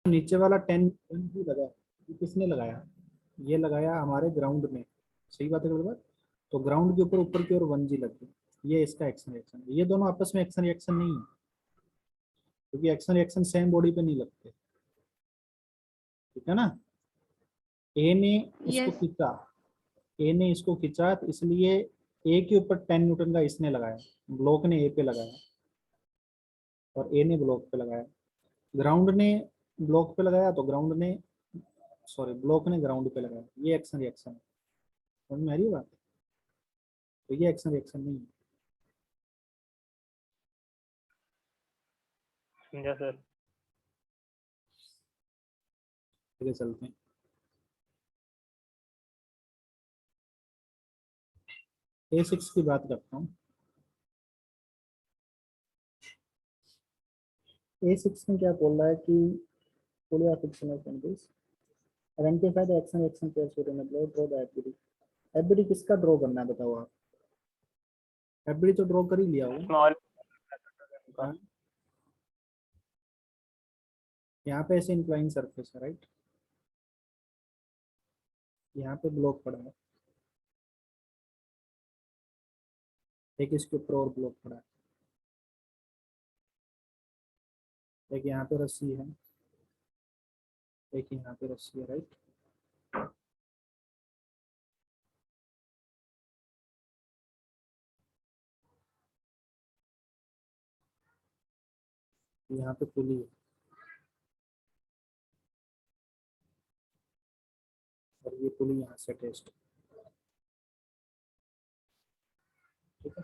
नीचे वाला 10 भी लगा, ये किसने लगाया? ये लगाया हमारे ग्राउंड में, सही बात है बराबर। तो ग्राउंड के ऊपर ऊपर की ओर 1G लग गई, ये इसका एक्शन रिएक्शन है। ये दोनों आपस में एक्शन रिएक्शन नहीं है, क्योंकि एक्शन रिएक्शन सेम बॉडी पे नहीं लगते, ठीक है ना। ए ने इसको यस। खींचा, ए ने इसको खींचा, तो इसलिए ए के ऊपर 10 न्यूटन का इसने लगाया, ब्लॉक ने ए पे लगाया और ए ने ब्लॉक पे लगाया। ग्राउंड ने ब्लॉक पे लगाया तो ग्राउंड ने, सॉरी, ब्लॉक ने ग्राउंड पे लगाया, ये एक्शन रिएक्शन है। समझ में आ रही है बात? तो ये एक्शन रिएक्शन नहीं है। समझा सर। आगे चलते हैं। A6 की बात करता हूँ। A6 में क्या बोल रहा है कि fully fictional countries identify the action reaction pairs within a blow, draw the FBD। FBD किसका ड्रॉ करना है बताओ आप? FBD तो ड्रॉ कर ही लिया होगा। स्मॉल हाँ? यहाँ पे ऐसे इंक्लाइन सरफेस है, राइट, यहाँ पे ब्लॉक पड़ा है, एक इसके ऊपर और ब्लॉक पड़ा है, एक यहाँ पे रस्सी है, एक यहाँ पे रस्सी है, राइट। यहाँ पे पुली है और ये पुली यहाँ से टेस्ट, ठीक है।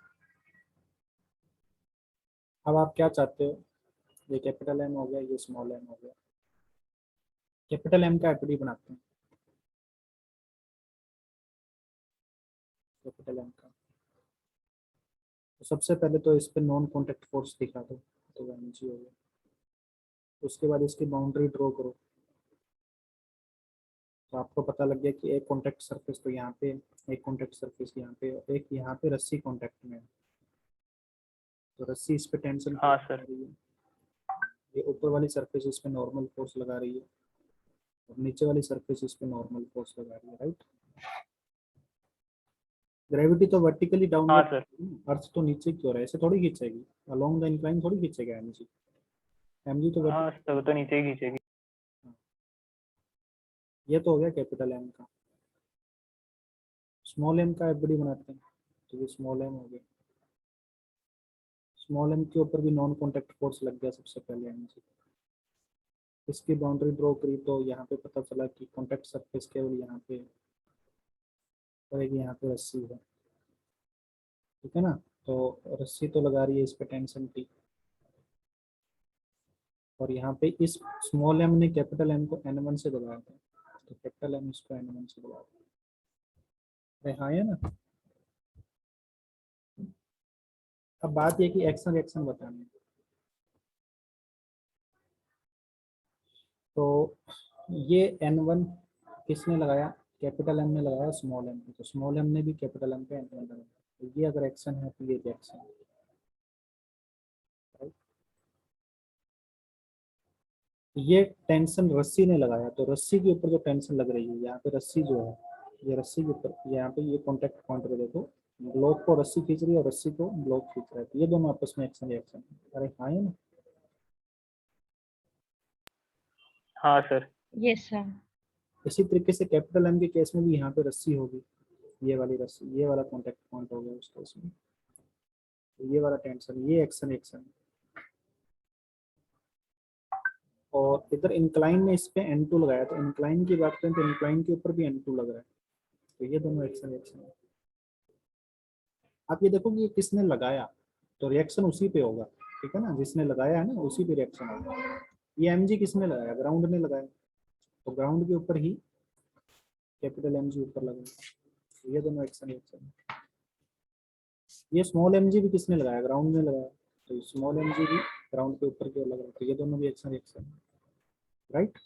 अब आप क्या चाहते हो? ये कैपिटल एम हो गया, ये स्मॉल एम हो गया। कैपिटल एम का एफडी बनाते हैं, कैपिटल एम का। तो सबसे पहले तो इस पे नॉन कॉन्टेक्ट फोर्स दिखा दो, तो एमजी हो गया। उसके बाद इसकी बाउंड्री ड्रॉ करो, तो आपको पता लग गया कि एक कॉन्टेक्ट सरफेस तो यहाँ पे, एक कॉन्टेक्ट सरफेस यहाँ पे, एक यहाँ पे रस्सी कॉन्टेक्ट में है। तो रस्सी इस पे टेंशन हाँ लगा सर। रही है, ये ऊपर वाली सरफेस इस पे नॉर्मल फोर्स लगा रही है और नीचे वाली सरफेस इस पे नॉर्मल फोर्स लगा रही है, राइट। ग्रेविटी तो वर्टिकली हाँ डाउनवर्ड, सर। अर्थ तो नीचे की ओर है, ऐसे थोड़ी खींचेगी, अलोंग द इंक्लाइन थोड़ी खींचेगा एमजी। एमजी तो हाँ वर्टिकल। सर, तो नीचे ही खींचेगी। ये तो हो गया कैपिटल एम का। स्मॉल एम का एफबीडी बनाते हैं, तो ये स्मॉल एम हो गया। स्मॉल एम के ऊपर भी नॉन कॉन्टैक्ट फोर्स लग गया सबसे पहले एमजी। इसकी बाउंड्री ड्रॉ करी तो यहाँ पे पता चला कि कॉन्टैक्ट सरफेस केवल यहाँ पे है और एक यहाँ पे रस्सी है, ठीक है ना। तो रस्सी तो लगा रही है इस पे टेंशन टी, और यहाँ पे इस स्मॉल एम ने कैपिटल एम को N1 से दबाया था, तो कैपिटल एम इसको N1 से दबाया था। अरे हाँ, है ना। अब बात ये कि एक्शन रिएक्शन बताने हैं। तो ये N1 किसने लगाया? कैपिटल एम ने लगाया स्मॉल एम पे, तो स्मॉल एम ने भी कैपिटल एम पे N1 लगाया। तो ये अगर एक्शन है तो ये रिएक्शन है, right? ये टेंशन रस्सी ने लगाया, तो रस्सी के ऊपर जो टेंशन लग रही है, यहाँ पे रस्सी जो है, ये रस्सी के ऊपर, यहाँ पे ये कॉन्टेक्ट पॉइंट पे देखो, ब्लॉक को रस्सी खींच रही है और रस्सी को ब्लॉक खींच रहा है, तो ये दोनों आपस में एक्शन रिएक्शन है। अरे हाँ, है ना। हाँ सर। Yes sir. इसी तरीके से कैपिटल एम के केस में भी यहाँ पे रस्सी होगी, ये वाली रस्सी, ये वाला कॉन्टेक्ट पॉइंट हो गया उस केस में, तो ये वाला टेंशन, ये एक्शन रिएक्शन है। और इधर इंक्लाइन ने इस पे N2 लगाया, तो इंक्लाइन की बात करें तो इंक्लाइन के ऊपर भी N2 लग रहा है, तो ये दोनों एक्शन रिएक्शन है। आप ये देखो कि ये किसने लगाया, तो रिएक्शन उसी पे होगा, ठीक है ना, जिसने लगाया है ना उसी पे रिएक्शन होगा। ये एमजी किसने लगाया? ग्राउंड ने लगाया, तो ग्राउंड के ऊपर ही कैपिटल एमजी ऊपर लगाया, तो ये दोनों एक्शन रिएक्शन है। ये स्मॉल एमजी भी किसने लगाया? ग्राउंड ने लगाया, तो स्मॉल एमजी भी ग्राउंड के ऊपर क्यों लगा, तो ये दोनों भी एक्शन रिएक्शन है, राइट।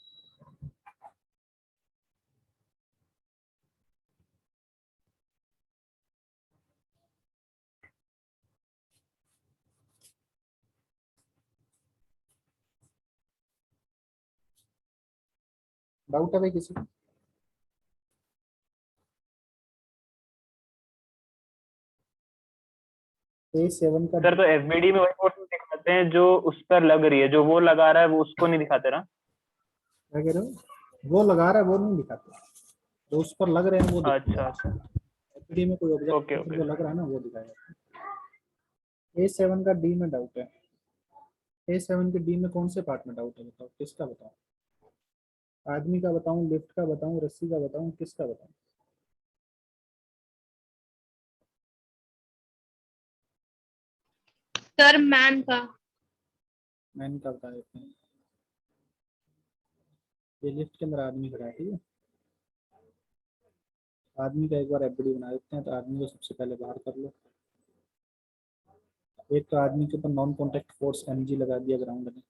डाउट है भाई किसी को? A7 का सर तो एफबीडी में वही फोर्स दिखाते हैं जो उस पर लग रही है, जो वो लगा रहा है वो उसको नहीं दिखाते ना। क्या कह रहे हो? वो लगा रहा है वो नहीं दिखाते, जो उस पर लग रहे हैं वो दिखाते अच्छा हैं। अच्छा। एपीडी में कोई ओके ऑब्जेक्ट ओके जो लग रहा है ना वो दिखाएगा। A7 का डी में डाउट है। A7 के डी में कौन से पार्ट में डाउट है बताओ, किसका बताओ? आदमी का बताऊं, लिफ्ट का बताऊं, रस्सी का बताऊं, किसका बताऊं? सर मैन का। मैन का बता देते हैं। ये लिफ्ट के अंदर आदमी खड़ा है, ठीक है। आदमी का एक बार एफबीडी बना देते हैं, तो आदमी को सबसे पहले बाहर कर लो। एक तो आदमी के ऊपर नॉन कॉन्टेक्ट फोर्स एमजी लगा दिया ग्राउंड ने।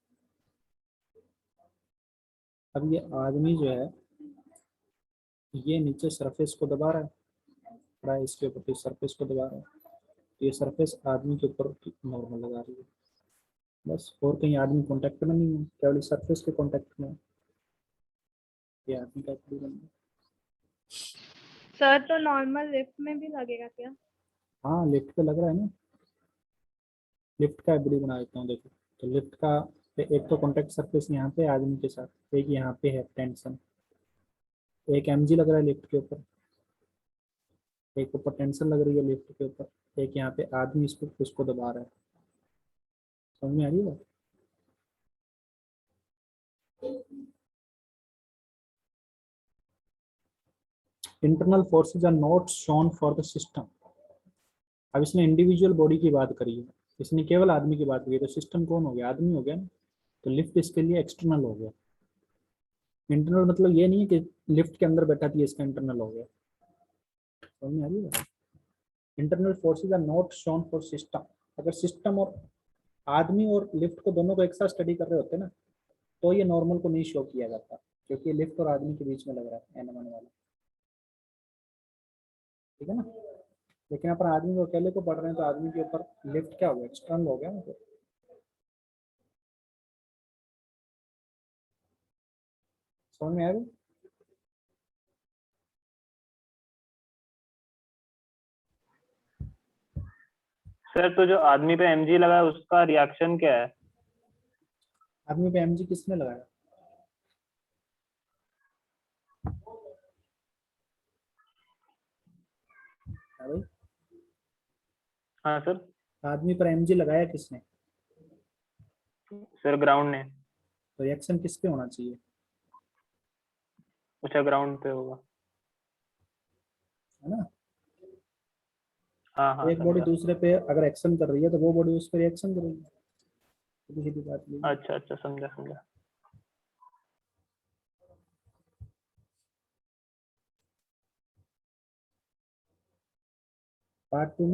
अब ये आदमी जो है ये नीचे सरफेस को दबा रहा है, खड़ा है इसके ऊपर, सरफेस को दबा रहा है। तो ये सरफेस आदमी के ऊपर नॉर्मल लगा रही है, बस। और कहीं आदमी कांटेक्ट में नहीं है, केवल सरफेस के कांटेक्ट में है। ये आदमी का एफबीडी बन गया। सर तो नॉर्मल लिफ्ट में भी लगेगा क्या? हाँ लिफ्ट पे लग रहा है ना। लिफ्ट का एफबीडी बना देता हूँ, देखो। तो लिफ्ट का एक तो कॉन्टेक्ट सरफेस यहाँ पे आदमी के साथ, एक यहाँ पे है टेंशन, एक एमजी लग रहा है लिफ्ट के ऊपर, एक ऊपर टेंशन लग रही है लिफ्ट के ऊपर, एक यहाँ पे आदमी इसको उसको दबा रहा है। समझ में आ रही है बात? Internal forces are not shown for the system. अब इसने इंडिविजुअल बॉडी की बात करी है, इसने केवल आदमी की बात करी है, तो सिस्टम कौन हो गया? आदमी हो गया ना। तो लिफ्ट इसके लिए एक्सटर्नल हो गया। इंटरनल मतलब ये नहीं है कि लिफ्ट के अंदर बैठा था इसका इंटरनल हो गया। समझ में आ रही है? Internal forces are not shown for system. अगर सिस्टम और आदमी और लिफ्ट को दोनों को एक साथ स्टडी कर रहे होते ना, तो ये नॉर्मल को नहीं शो किया जाता, क्योंकि लिफ्ट और आदमी के बीच में लग रहा है एन वाला, ठीक है ना। लेकिन अपन आदमी को अकेले को पढ़ रहे हैं, तो आदमी के ऊपर लिफ्ट क्या हो गया? एक्सटर्नल हो गया ना। तो समझ में आ रही? सर तो जो आदमी पे एमजी लगा है उसका रिएक्शन क्या है? आदमी पे एमजी किसने लगाया? हाँ भाई, हाँ सर। आदमी पर एमजी लगाया किसने? सर ग्राउंड ने। तो रिएक्शन किस पे होना चाहिए? अच्छा ग्राउंड पे होगा। है ना। हाँ हाँ एक बॉडी समझा। दूसरे पे अगर एक्शन कर रही है, तो वो बॉडी उस पर रिएक्शन करेगी। सीधी सीधी बात ये है। अच्छा अच्छा समझा समझा। पार्ट 2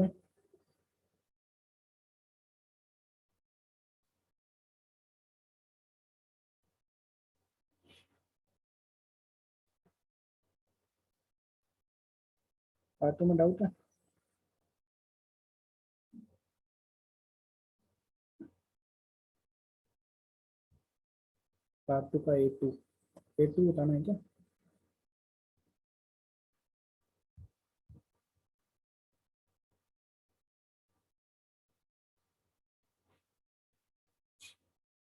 में डाउट है? पार्ट 2 का A2 बताना है क्या?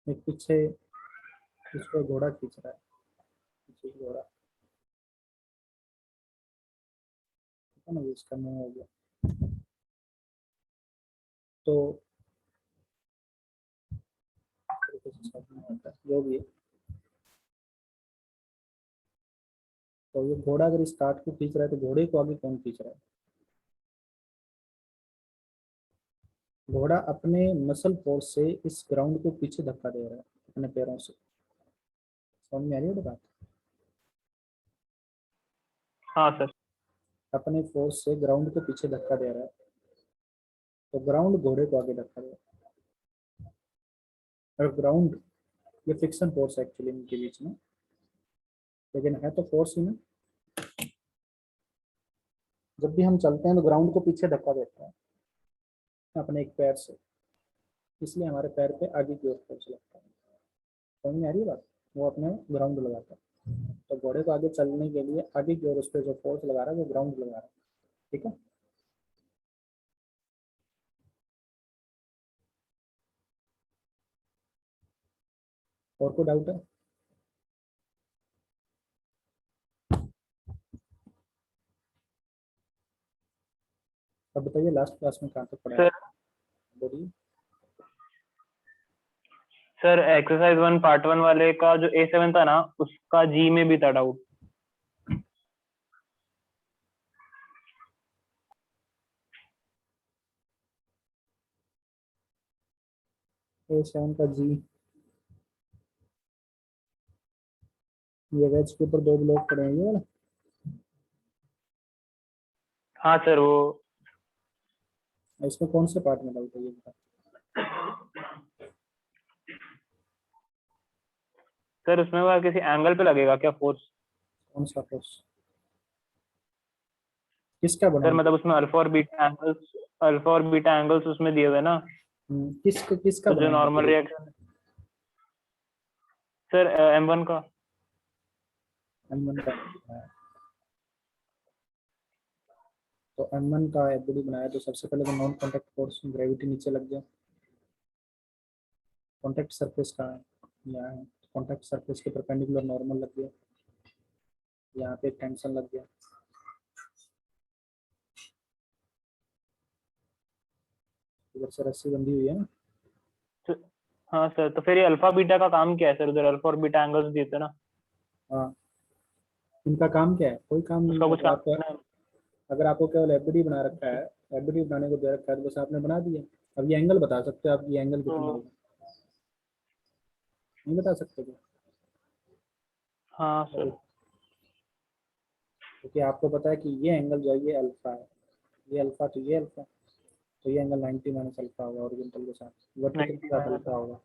एक पीछे इसको घोड़ा खींच रहा है, पीछे घोड़ा, है ना, इसका मुंह हो गया। तो जो भी है, तो ये घोड़ा अगर इस काट को खींच रहा है, तो घोड़े को आगे कौन खींच रहा है? घोड़ा अपने मसल फोर्स से इस ग्राउंड को पीछे धक्का दे रहा है अपने पैरों से। समझ में आ रही है बात? हाँ सर। अपने फोर्स से ग्राउंड को पीछे धक्का दे रहा है, तो ग्राउंड घोड़े को आगे धक्का दे रहा है। और ग्राउंड ये फ्रिक्शन फोर्स है एक्चुअली इनके बीच में, लेकिन है तो फोर्स ही ना। जब भी हम चलते हैं तो ग्राउंड को पीछे धक्का देते हैं अपने एक पैर से, इसलिए हमारे पैर पे आगे की ओर फोर्स लगता है। समझ में आ रही है बात? वो अपने ग्राउंड लगाता है। तो घोड़े को आगे चलने के लिए आगे की ओर उस पर जो फोर्स लगा रहा है वो ग्राउंड लगा रहा है, ठीक है। और कोई डाउट है? अब बताइए लास्ट क्लास में कहाँ तक पढ़ा है? सर बोलिए। सर एक्सरसाइज 1 पार्ट 1 वाले का जो A7 था ना, उसका जी में भी था डाउट। A7 का जी, ये वेज के ऊपर 2 ब्लॉक पड़े हैं ये वाला। हाँ सर, वो इसमें कौन से पार्ट में डाउट है ये बता। सर उसमें वो किसी एंगल पे लगेगा क्या फोर्स? कौन सा फोर्स, किसका बना सर है? मतलब उसमें अल्फा और बीटा एंगल्स उसमें दिए हुए ना, किसका तो जो बनाएंगे नॉर्मल फिर? रिएक्शन। सर M1 का। M1 का बनाया। तो M1 का एफबीडी बनाया तो सबसे पहले तो नॉन कॉन्टैक्ट फोर्स ग्रेविटी नीचे लग गया। कॉन्टैक्ट सरफेस कहाँ है? यहाँ है। कॉन्टैक्ट सरफेस के परपेंडिकुलर नॉर्मल लग गया, यहाँ पे टेंशन लग गया, इधर से रस्सी बंधी हुई है ना। हाँ सर, तो फिर ये अल्फा बीटा का काम क्या है सर? उधर अल्फा और बीटा एंगल्स दिए थे ना, हाँ, इनका काम क्या है? कोई काम नहीं उसका है। कुछ काम नहीं है। अगर आपको केवल एफबीडी बना रखा है, एफबीडी बनाने को दे रखा है तो बस आपने बना दिया। अब ये एंगल बता सकते हो आप, ये एंगल कितना तो होगा? नहीं बता सकते क्या? हाँ सर। क्योंकि आपको पता है कि ये एंगल जो है ये अल्फा है, ये अल्फा तो ये अल्फा, तो ये एंगल 90 माइनस अल्फा होगा ओरिजेंटल के साथ, वर्टिकल के 90 साथ माइनस। अल्फा होगा,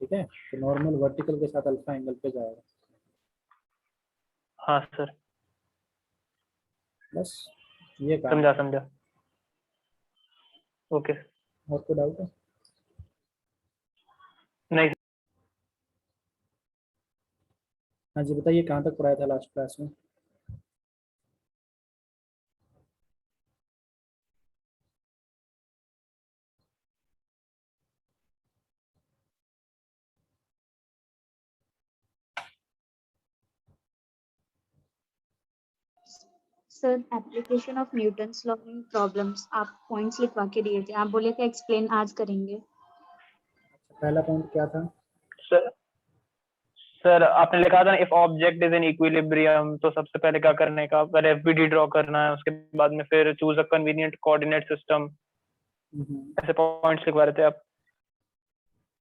ठीक है। तो नॉर्मल वर्टिकल के साथ अल्फा एंगल पे जाएगा, हाँ सर, बस ये काम है। समझा समझा। ओके। और कोई डाउट है? नहीं हाँ जी बताइए, कहाँ तक पढ़ाया था लास्ट क्लास में? Sir application of Newton's law in problems आप पॉइंट्स लिखवा के दिए थे, आप बोले कि एक्सप्लेन आज करेंगे। पहला पॉइंट क्या था? सर, सर आपने लिखा था ना, if object is in equilibrium, तो सबसे पहले क्या करने का, पहले एफबीडी ड्रॉ करना है, उसके बाद में फिर choose a convenient coordinate system, ऐसे पॉइंट्स लिखवा रहे थे आप।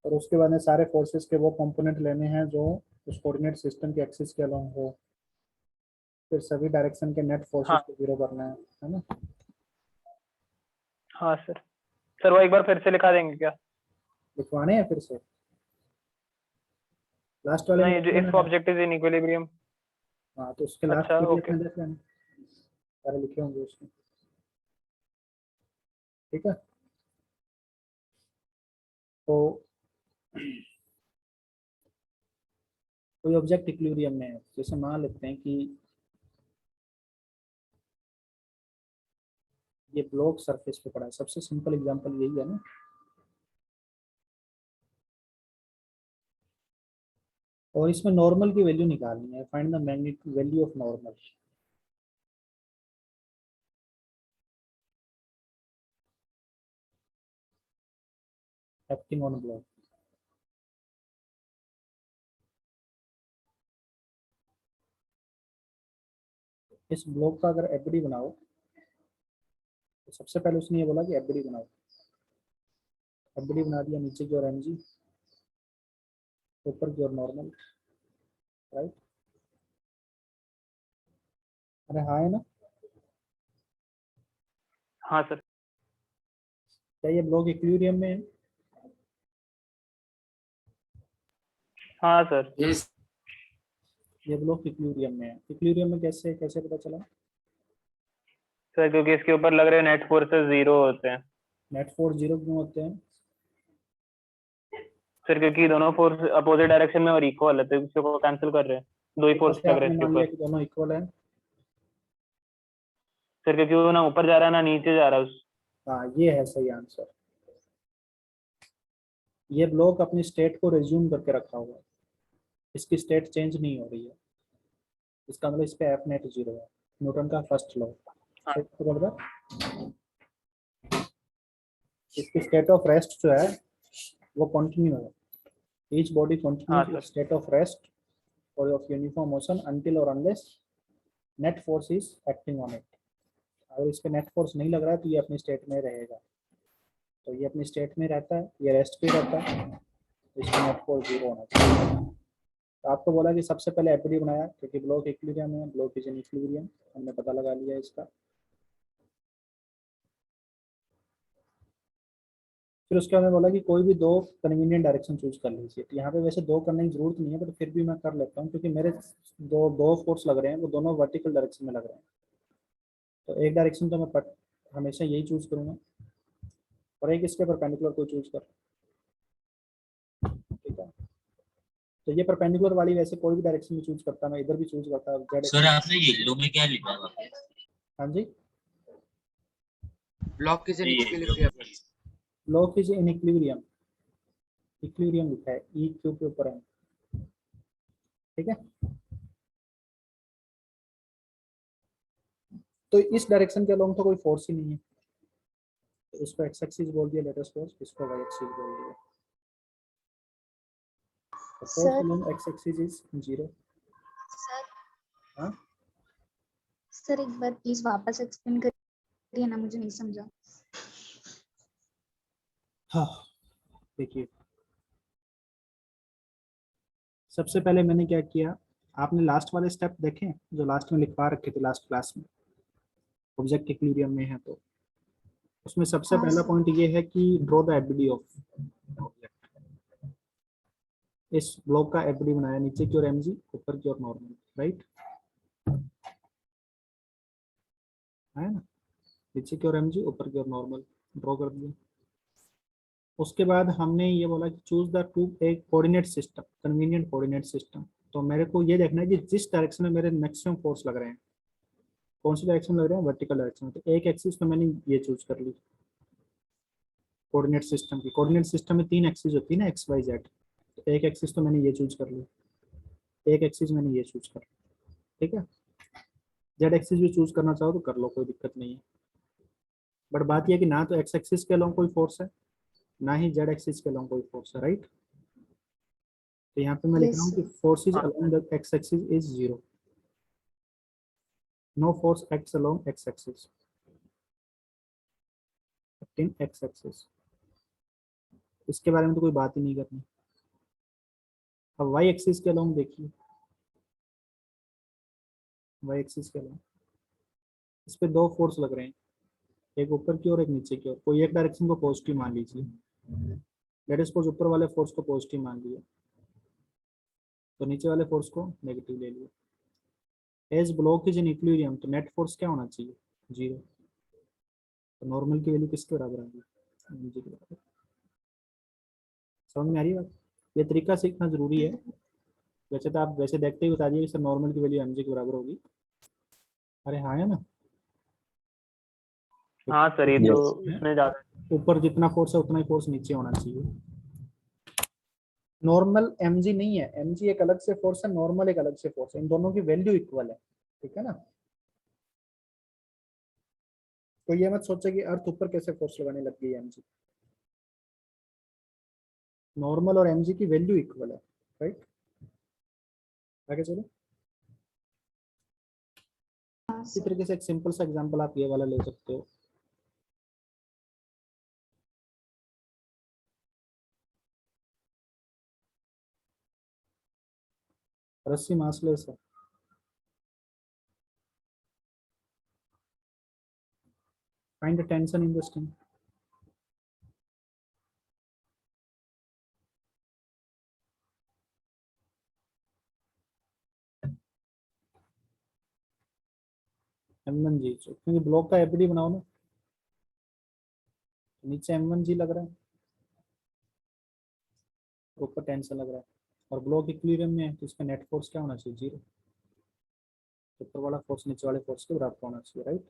और उसके बाद में सारे फोर्सेस के वो कंपोनेंट लेने हैं जो उस कोऑर्डिनेट सिस्टम के एक्सिस के अलोंग हो, फिर सभी डायरेक्शन के नेट फोर्सेस हाँ को जीरो करना है ना। हाँ सर। सर वो एक बार फिर से लिखा देंगे क्या? लिखवाने हैं फिर से? लास्ट वाले में नहीं, देख जो लेना इफ है। Object is in equilibrium. हाँ तो उसके लास्ट अच्छा पीडीएफ ओके। में देख लेना, सारे लिखे होंगे उसमें, ठीक है। तो कोई ऑब्जेक्ट इक्विलिब्रियम में है, जैसे मान लेते हैं कि ये ब्लॉक सरफेस पे पड़ा है, सबसे सिंपल एग्जांपल यही है ना। और इसमें नॉर्मल की वैल्यू निकालनी है, find the magnitude value of normal acting on block. इस ब्लॉक का अगर एफबीडी बनाओ तो सबसे पहले उसने ये बोला कि एफबीडी बनाओ, एफबीडी बना दिया, नीचे की ओर एमजी, ऊपर की ओर नॉर्मल, राइट। अरे हाँ है ना। हाँ सर। क्या ये ब्लॉक इक्विलिब्रियम में है? हाँ सर। ये ब्लॉक इक्विलिब्रियम में है। इक्विलिब्रियम में कैसे कैसे पता चला? सर क्योंकि इसके ऊपर लग रहे नेट फोर्सेस 0 होते हैं। नेट फोर्स जीरो क्यों होते हैं? सर क्योंकि दोनों फोर्स अपोजिट डायरेक्शन में और इक्वल है तो एक दूसरे को कैंसिल कर रहे हैं, दो ही फोर्स कैसे लग रहे आपने हैं इसके मान लिया ऊपर। कि दोनों इक्वल है? सर क्योंकि वो ना ऊपर जा रहा है ना नीचे जा रहा है हाँ, ये है सही आंसर। ये ब्लॉक अपनी स्टेट को रिज्यूम करके रखा हुआ है, इसकी स्टेट चेंज नहीं हो रही है, इसका मतलब इस पे एफ नेट 0 है, न्यूटन का फर्स्ट लॉ। हाँ। इसकी स्टेट ऑफ रेस्ट जो है वो कंटिन्यू है, ईच बॉडी हाँ continues sir. State of rest और ऑफ यूनिफॉर्म मोशन अनटिल और unless net force is acting on it. अगर इस पे नेट फोर्स नहीं लग रहा है तो ये अपनी स्टेट में रहेगा, तो ये अपनी स्टेट में रहता है, ये रेस्ट पे रहता है, तो इसका नेट फोर्स 0 होना चाहिए। तो आपको बोला कि सबसे पहले एपीडी बनाया क्योंकि ब्लॉक इक्विलिब्रियम है, ब्लॉक इज इन इक्विलिब्रियम, हमने पता लगा लिया इसका। फिर उसके बाद में बोला कि कोई भी दो कन्वीनियंट डायरेक्शन चूज कर लीजिए। तो यहाँ पे वैसे दो करने की जरूरत नहीं है, बट फिर भी मैं कर लेता हूँ क्योंकि मेरे दो दो फोर्स लग रहे हैं, वो दोनों वर्टिकल डायरेक्शन में लग रहे हैं। तो एक डायरेक्शन तो मैं हमेशा यही चूज करूंगा और एक इसके परपेंडिकुलर को चूज कर, ठीक है। तो ये परपेंडिकुलर वाली वैसे कोई भी डायरेक्शन में चूज करता, मैं इधर भी चूज करता जेड। सर आपने येलो में क्या लिखा है? हाँ जी, block is in equilibrium. Block is in equilibrium, equilibrium लिखा है ई क्यू के ऊपर है, ठीक है। तो इस डायरेक्शन के अलोंग तो कोई फोर्स ही नहीं है, तो इसको एक्स एक्सिस बोल दिया लेटेस्ट फोर्स, इसको वाई एक्सिस बोल दिया। तो force along X axis is 0। Sir हाँ सर एक बार प्लीज वापस एक्सप्लेन करिए ना, मुझे नहीं समझा। हाँ, देखिए सबसे पहले मैंने क्या किया, आपने लास्ट वाले स्टेप देखे जो लास्ट में लिखवा रखे थे लास्ट क्लास में, ऑब्जेक्ट इक्विलिब्रियम में है, तो उसमें सबसे हाँ पहला सर। पॉइंट ये है कि draw the ABD of object. इस ब्लॉक का एबीडी बनाया, नीचे की ओर एमजी, ऊपर की ओर नॉर्मल, राइट है ना, नीचे की ओर एमजी, ऊपर की ओर नॉर्मल ड्रॉ कर दिया। उसके बाद हमने ये बोला कि चूज द टू एक coordinate system, convenient coordinate system. तो मेरे को ये देखना है कि जिस डायरेक्शन में मेरे मैक्सिमम फोर्स लग रहे हैं, कौन सी डायरेक्शन लग रहे हैं, वर्टिकल डायरेक्शन में। तो एक एक्सिस तो मैंने ये चूज कर ली कोऑर्डिनेट सिस्टम की। कोऑर्डिनेट सिस्टम में 3 एक्सिस होती है ना, एक्स वाई जेड, तो एक एक्सिस तो मैंने ये चूज कर ली, एक एक्सिस मैंने ये चूज कर ली, ठीक है। जेड एक्सिस भी चूज करना चाहो तो कर लो, कोई दिक्कत नहीं है। बट बात यह कि ना तो एक्स एक्सिस के अलोंग कोई फोर्स है, ना ही जेड एक्सिस के अलोंग कोई फोर्स है, राइट। तो यहाँ पे मैं लिख रहा हूँ कि forces along the X axis is 0, no force acts along X axis in X axis. इसके बारे में तो कोई बात ही नहीं करनी। अब वाई एक्सिस के अलोंग देखिए, वाई एक्सिस के अलोंग इस पे दो फोर्स लग रहे हैं, एक ऊपर की और एक नीचे की ओर। कोई एक डायरेक्शन को पॉजिटिव मान लीजिए, लेट अस सपोज ऊपर वाले फोर्स को पॉजिटिव मान लिया, तो नीचे वाले फोर्स को नेगेटिव ले लिया। As block is in equilibrium, तो नेट फोर्स क्या होना चाहिए, 0। तो नॉर्मल की वैल्यू किसके बराबर आ गई, mg के बराबर। समझ में आ रही है बात? ये तरीका सीखना जरूरी है। वैसे तो आप वैसे देखते ही बता दिए सर नॉर्मल की वैल्यू mg के बराबर होगी। अरे हाँ है ना, हाँ सर ये तो इसमें ज्यादा। ऊपर जितना फोर्स है उतना ही फोर्स नीचे होना चाहिए। नॉर्मल mg नहीं है, mg एक अलग से फोर्स है, नॉर्मल एक अलग से फोर्स है, इन दोनों की वैल्यू इक्वल है, ठीक है ना। तो ये मत सोचे कि अर्थ ऊपर कैसे फोर्स लगाने लग गई है mg, नॉर्मल और mg की वैल्यू इक्वल है, राइट। आगे चलो, हाँ इसी सर। तरीके से एक सिंपल सा एग्जांपल आप ये वाला ले सकते हो। रस्सी मासलेस है, find the tension in the string। m1 जी, क्योंकि ब्लॉक का एपीडी बनाओ ना, नीचे m1 जी लग रहा है, ऊपर टेंशन लग रहा है और ब्लॉक इक्विलिब्रियम में है तो इसका नेट फोर्स क्या होना चाहिए, 0। ऊपर वाला फोर्स नीचे वाले फोर्स के बराबर होना चाहिए, राइट।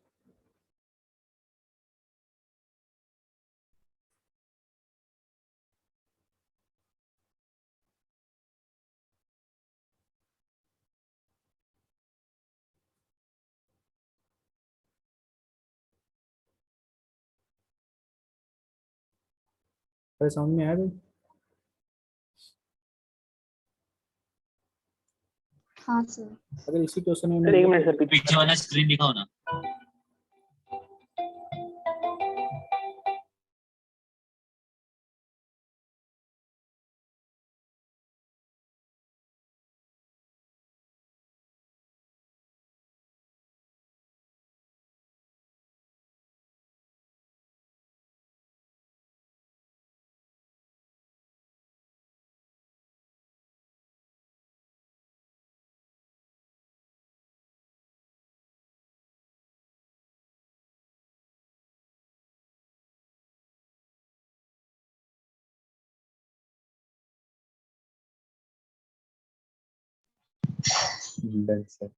अरे समझ में आया भाई? हाँ सर। अगर इसी क्वेश्चन में सर एक मिनट सर, पीछे वाला स्क्रीन दिखाओ ना। Done sir.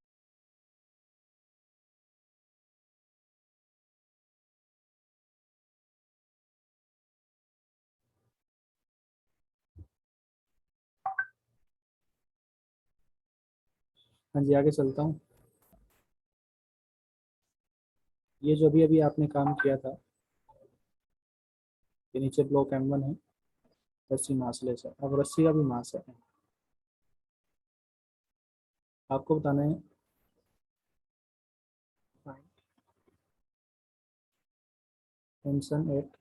हाँ जी, आगे चलता हूँ। ये जो अभी अभी आपने काम किया था, ये नीचे ब्लॉक M1 है, रस्सी मासलेस है। अब रस्सी का भी मास है, आपको बताना है tension at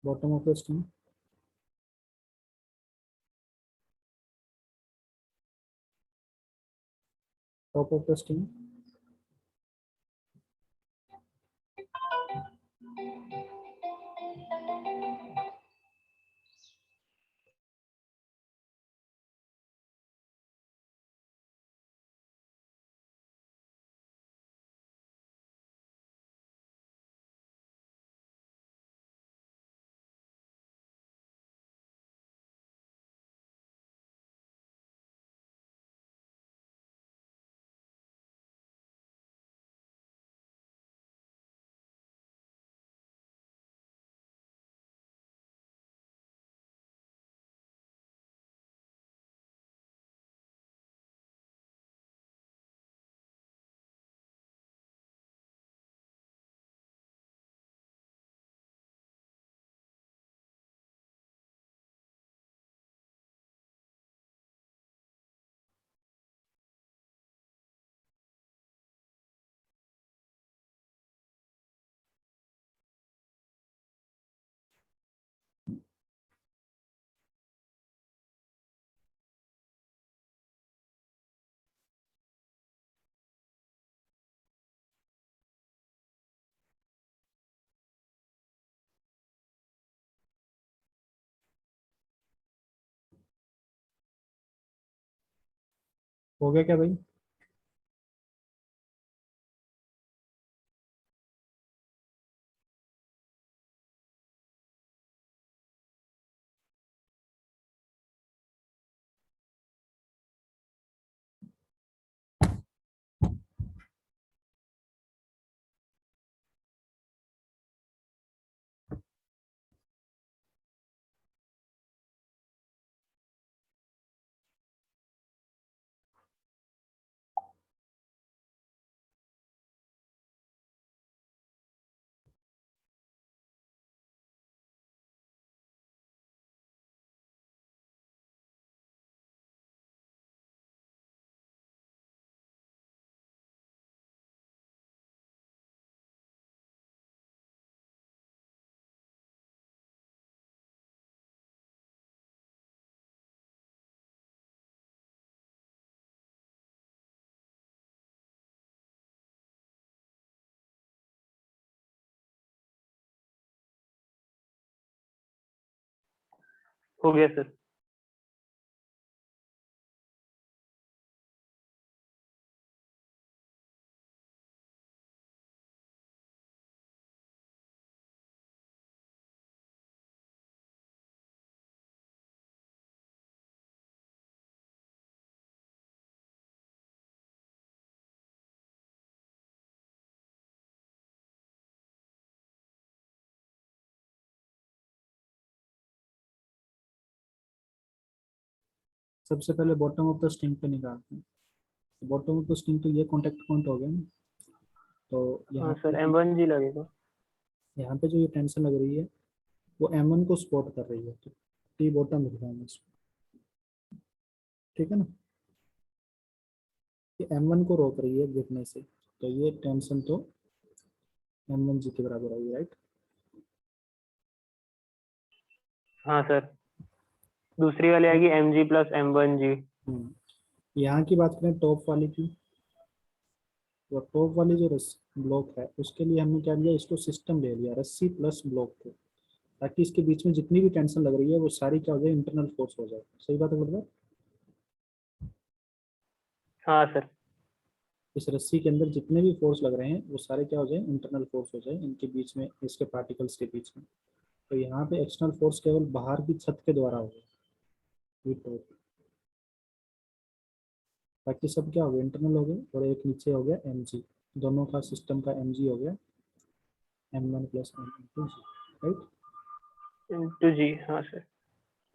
bottom of the string, top of the string, हो गया क्या भाई? हो गया सर। सबसे पहले बॉटम ऑफ द स्ट्रिंग पे निकालते हैं। बॉटम ऑफ द स्ट्रिंग तो ये कॉन्टेक्ट पॉइंट हो गया ना, तो हाँ यहाँ सर पे M1G लगेगा। यहाँ पे जो ये टेंशन लग रही है वो M1 को सपोर्ट कर रही है, तो टी बॉटम लिख रहा हूँ मैं इसको, ठीक है ना। ये M1 को रोक रही है गिरने से, तो ये टेंशन तो M1G के बराबर आई, राइट। हाँ सर, दूसरी वाली आएगी MG प्लस M1G। यहाँ की बात करें टॉप वाली की, तो टॉप वाली जो ब्लॉक है उसके लिए हमने क्या लिया, इसको सिस्टम ले लिया, रस्सी प्लस ब्लॉक को, ताकि इसके बीच में जितनी भी टेंशन लग रही है वो सारी क्या हो जाए, इंटरनल फोर्स हो जाए। सही बात है मतलब, हाँ सर। इस रस्सी के अंदर जितने भी फोर्स लग रहे हैं वो सारे क्या हो जाए, इंटरनल फोर्स हो जाए इनके बीच में, इसके पार्टिकल्स के बीच में। तो यहाँ पे एक्सटर्नल फोर्स केवल बाहर की छत के द्वारा होगा, ये टॉप, बाकी सब क्या हो गया, इंटरनल हो गए, और एक नीचे हो गया mg, दोनों का सिस्टम का mg हो गया m1 plus m2 right. M2G, हाँ सर।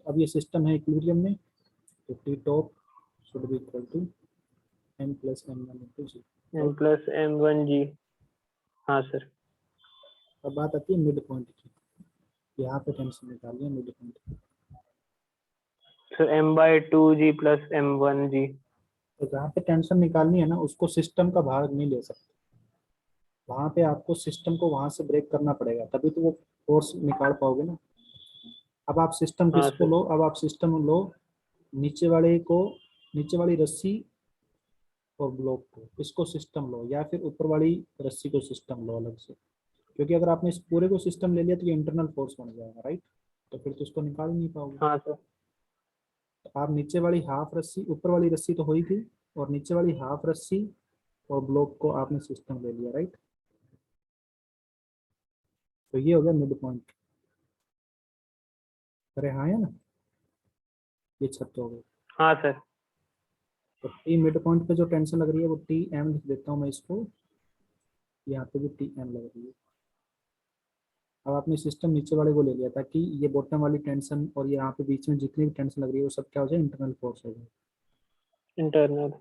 अब ये सिस्टम है इक्विलिब्रियम में, तो T top should be equal to m plus m1 into G. M plus M1G, हाँ सर। अब बात आती है मिड पॉइंट की, यहाँ पे टेंशन निकालिए mid point. Sir M/2G plus M1G। तो जहाँ पे टेंशन निकालनी है ना, उसको सिस्टम का भाग नहीं ले सकते, वहाँ पे आपको सिस्टम को वहाँ से ब्रेक करना पड़ेगा, तभी तो वो फोर्स निकाल पाओगे ना। अब आप सिस्टम हाँ किसको सर। लो, अब आप सिस्टम लो नीचे वाले को, नीचे वाली रस्सी और ब्लॉक को, इसको सिस्टम लो, या फिर ऊपर वाली रस्सी को सिस्टम लो अलग से, क्योंकि अगर आपने इस पूरे को सिस्टम ले लिया तो ये इंटरनल फोर्स बन जाएगा, राइट। तो फिर तो इसको निकाल ही नहीं पाओगे। हाँ सर। तो आप नीचे वाली हाफ रस्सी, ऊपर वाली रस्सी तो हो ही थी, और नीचे वाली हाफ रस्सी और ब्लॉक को आपने सिस्टम ले लिया, राइट। तो ये हो गया मिड पॉइंट। अरे हाँ है ना, ये छत हो गई। हाँ सर। तो टी मिड पॉइंट पे जो टेंशन लग रही है वो टी एम लिख देता हूँ मैं इसको, यहाँ पे भी टी एम लग रही है। अब आपने सिस्टम नीचे वाले को ले लिया, ताकि ये बॉटम वाली टेंशन और ये यहाँ पे बीच में जितनी भी टेंशन लग रही है वो सब क्या हो जाए, इंटरनल फोर्स हो जाए। इंटरनल।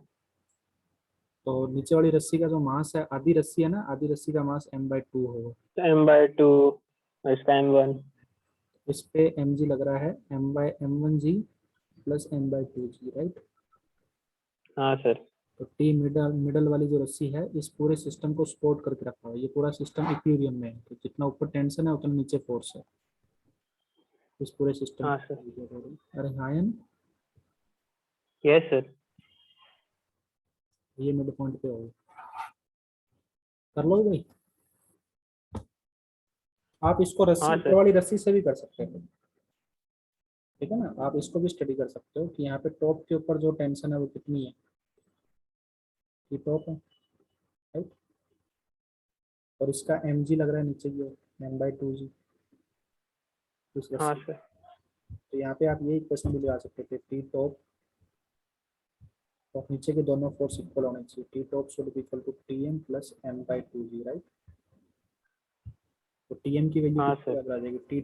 तो नीचे वाली रस्सी का जो मास है, आधी रस्सी है ना, आधी रस्सी का मास m/2 होगा, M/2, इसका M1। इस पे mg लग रहा है, m/m1g प्लस m/2g, राइट। हाँ सर। तो टी मिडल मिडल वाली जो रस्सी है इस पूरे सिस्टम को सपोर्ट करके रखा हुआ है, ये पूरा सिस्टम इक्विलिब्रियम में है, तो जितना ऊपर टेंशन है उतना नीचे फोर्स है इस पूरे सिस्टम। हाँ सर। अरे हाँ है ना? Yes sir. ये मिड पॉइंट पे होगा, कर लो भाई। आप इसको रस्सी, हाँ ऊपर सर। वाली रस्सी से भी कर सकते हो, ठीक है ना, आप इसको भी स्टडी कर सकते हो कि यहाँ पे टॉप के ऊपर जो टेंशन है वो कितनी है, ये टॉप है, राइट। और इसका mg लग रहा है नीचे की ओर, m/2g इस हाँ रस्सी। सर। तो यहाँ पे आप ये इक्वेशन भी लगा सकते थे, टी टॉप और नीचे के दोनों फोर्स इक्वल होने चाहिए, T top should be equal to T M plus m/2g, right. तो टी एम की वैल्यू हाँ कितनी सर। बराबर आ जाएगी, टी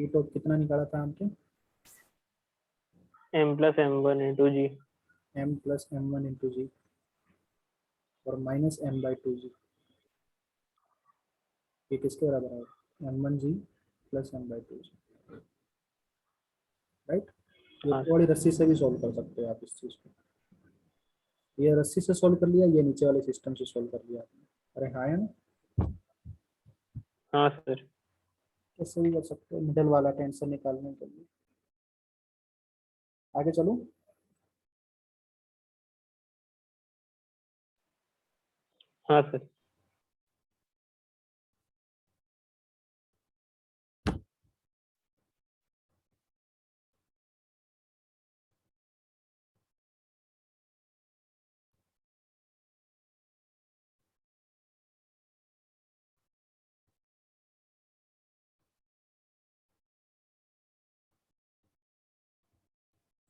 टॉप कितना निकाला था हमने, M plus M1 into G. m plus m1 into जी और माइनस m/2g, ये किसके बराबर है, m1g प्लस m/2g, राइट। ये हाँ ऊपर वाली सर। रस्सी से भी सॉल्व कर सकते हो आप इस चीज को, ये रस्सी से सॉल्व कर लिया, ये नीचे वाले सिस्टम से सॉल्व कर लिया आपने। अरे हाँ है ना, हाँ सर। कैसे भी कर सकते हो मिडल वाला टेंशन निकालने के लिए। आगे चलो, हाँ sir.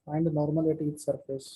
Find normal at each surface.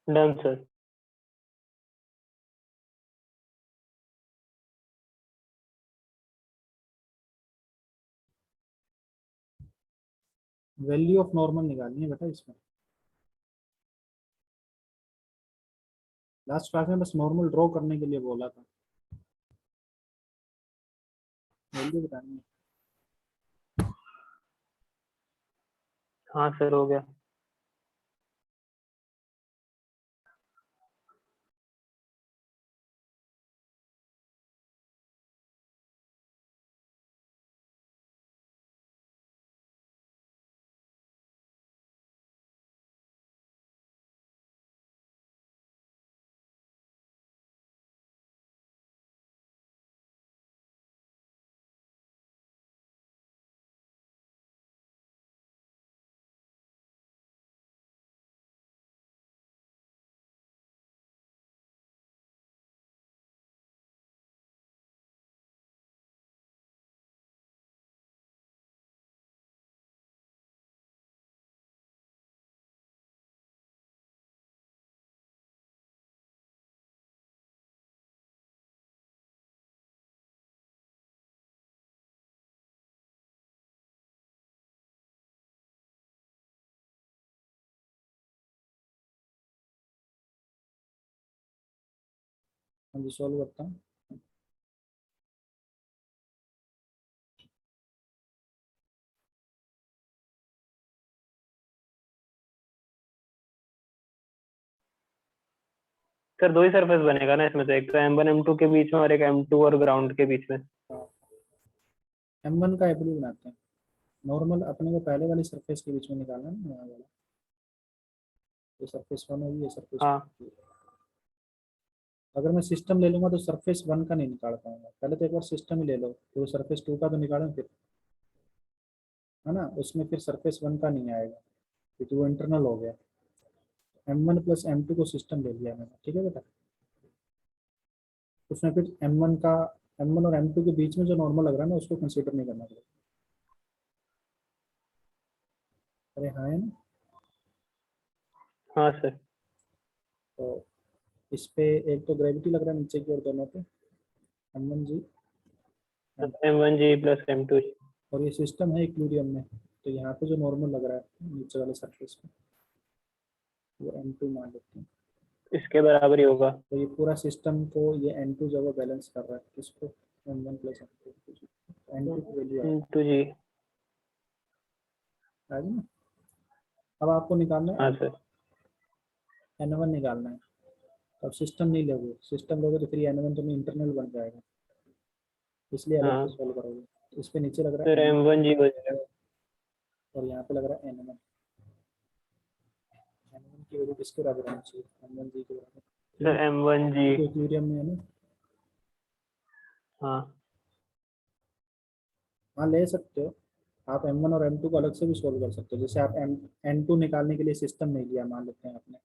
Done sir. Value of normal निकालनी है बेटा इसमें। लास्ट क्लास में बस नॉर्मल ड्रॉ करने के लिए बोला था, वैल्यू बतानी है। हाँ सर हो गया। हाँ जी सॉल्व करता हूँ। सर दो ही सरफेस बनेगा ना इसमें, तो एक तो M1 M2 के बीच में और एक M2 और ग्राउंड के बीच में। M1 का एपली बनाते हैं। नॉर्मल अपने को पहले वाली सरफेस के बीच में निकालना है ना, यहाँ वाला। ये सरफेस 1 होगी, ये सरफेस हाँ 2। अगर मैं सिस्टम ले लूंगा तो सरफेस 1 का नहीं निकाल पाऊंगा। पहले तो एक बार सिस्टम ही ले लो, तो सरफेस 2 का तो निकालें फिर, है ना। उसमें फिर सरफेस 1 का नहीं आएगा क्योंकि वो इंटरनल हो गया। M1 प्लस M2 को सिस्टम ले लिया मैंने, ठीक है बेटा। उसमें फिर M1 और M2 के बीच में जो नॉर्मल लग रहा है ना, उसको कंसीडर नहीं करना पड़ेगा। अरे हाँ है ना। हाँ सर। तो इस पे एक तो ग्रेविटी लग रहा है नीचे की ओर दोनों पे, M1 जी। M1G plus M2G। और ये सिस्टम है इक्विलिब्रियम में, तो यहाँ पे जो नॉर्मल लग रहा है नीचे वाले सरफेस पे, वो M2 मान लेते हैं। इसके बराबर ही होगा। तो ये पूरा सिस्टम को ये N2 जगह बैलेंस कर रहा है, किसको, M1 प्लस M2। N2 की वैल्यू M2G। आ गई ना। अब आपको निकालना है हाँ सर। N1 निकालना है। तो अब सिस्टम नहीं लोगे, सिस्टम लोगे तो फिर N1 तो इंटरनल बन जाएगा, इसलिए अलग से हाँ सॉल्व करोगे। तो इस पे नीचे लग रहा सर है N M1G हो जाएगा। और यहाँ पे लग रहा है N1। N1 की वैल्यू किसके बराबर होनी चाहिए, N1 जी के बराबर। Sir M1G। इक्विलिब्रियम में है ना। हाँ हाँ ले सकते हो आप। M1 और M2 को अलग से भी सोल्व कर सकते हो। जैसे आप N2 निकालने के लिए सिस्टम नहीं लिया, मान लेते हैं आपने।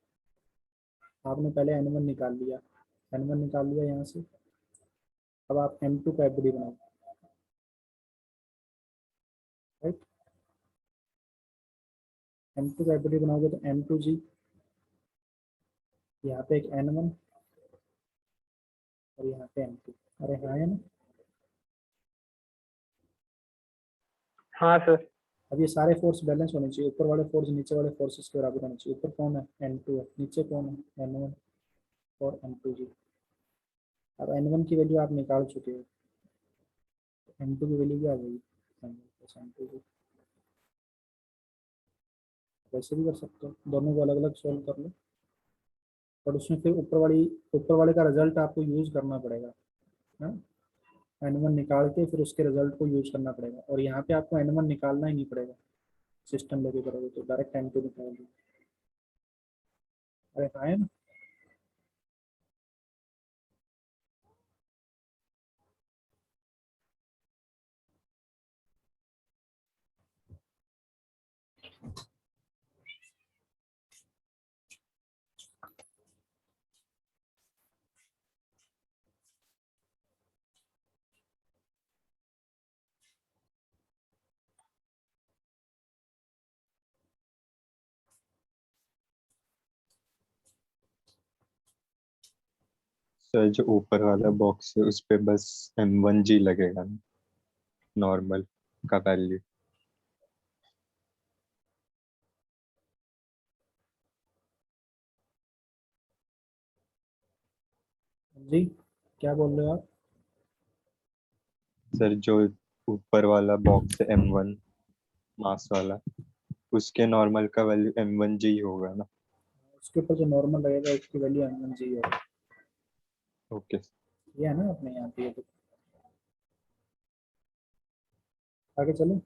आपने पहले N1 निकाल लिया, N1 निकाल लिया यहाँ से। अब आप M2 का एफडी बनाओ, राइट। M2 का एफडी बनाओगे तो M2G, यहाँ पे एक N1 और यहाँ पे M2। अरे हाँ है ना। हाँ सर। अब ये सारे फोर्स बैलेंस होने चाहिए, ऊपर वाले फोर्स नीचे वाले फोर्सेस के बराबर होने चाहिए। ऊपर कौन है, N2 है, नीचे कौन है, N1 और M2G। अब N1 की वैल्यू आप निकाल चुके हो, M2 की वैल्यू क्या आ गई, M2G। वैसे भी कर सकते हो, दोनों को अलग अलग सोल्व कर लो। और उसमें फिर ऊपर वाले का रिजल्ट आपको यूज करना पड़ेगा, है। N1 निकाल के फिर उसके रिजल्ट को यूज करना पड़ेगा। और यहाँ पे आपको N1 निकालना ही नहीं पड़ेगा, सिस्टम लेके करोगे तो डायरेक्ट M2 निकाल दो। अरे हाँ है ना। सर जो ऊपर वाला बॉक्स है उस पे बस M1G लगेगा ना, नॉर्मल का वैल्यू। जी क्या बोल रहे हो आप? सर जो ऊपर वाला बॉक्स है M1 मास वाला, उसके नॉर्मल का वैल्यू M1G होगा ना। उसके ऊपर जो नॉर्मल रहेगा उसकी वैल्यू M1G है। ओके। ये है ना अपने यहाँ पे, ये तो आगे चलो।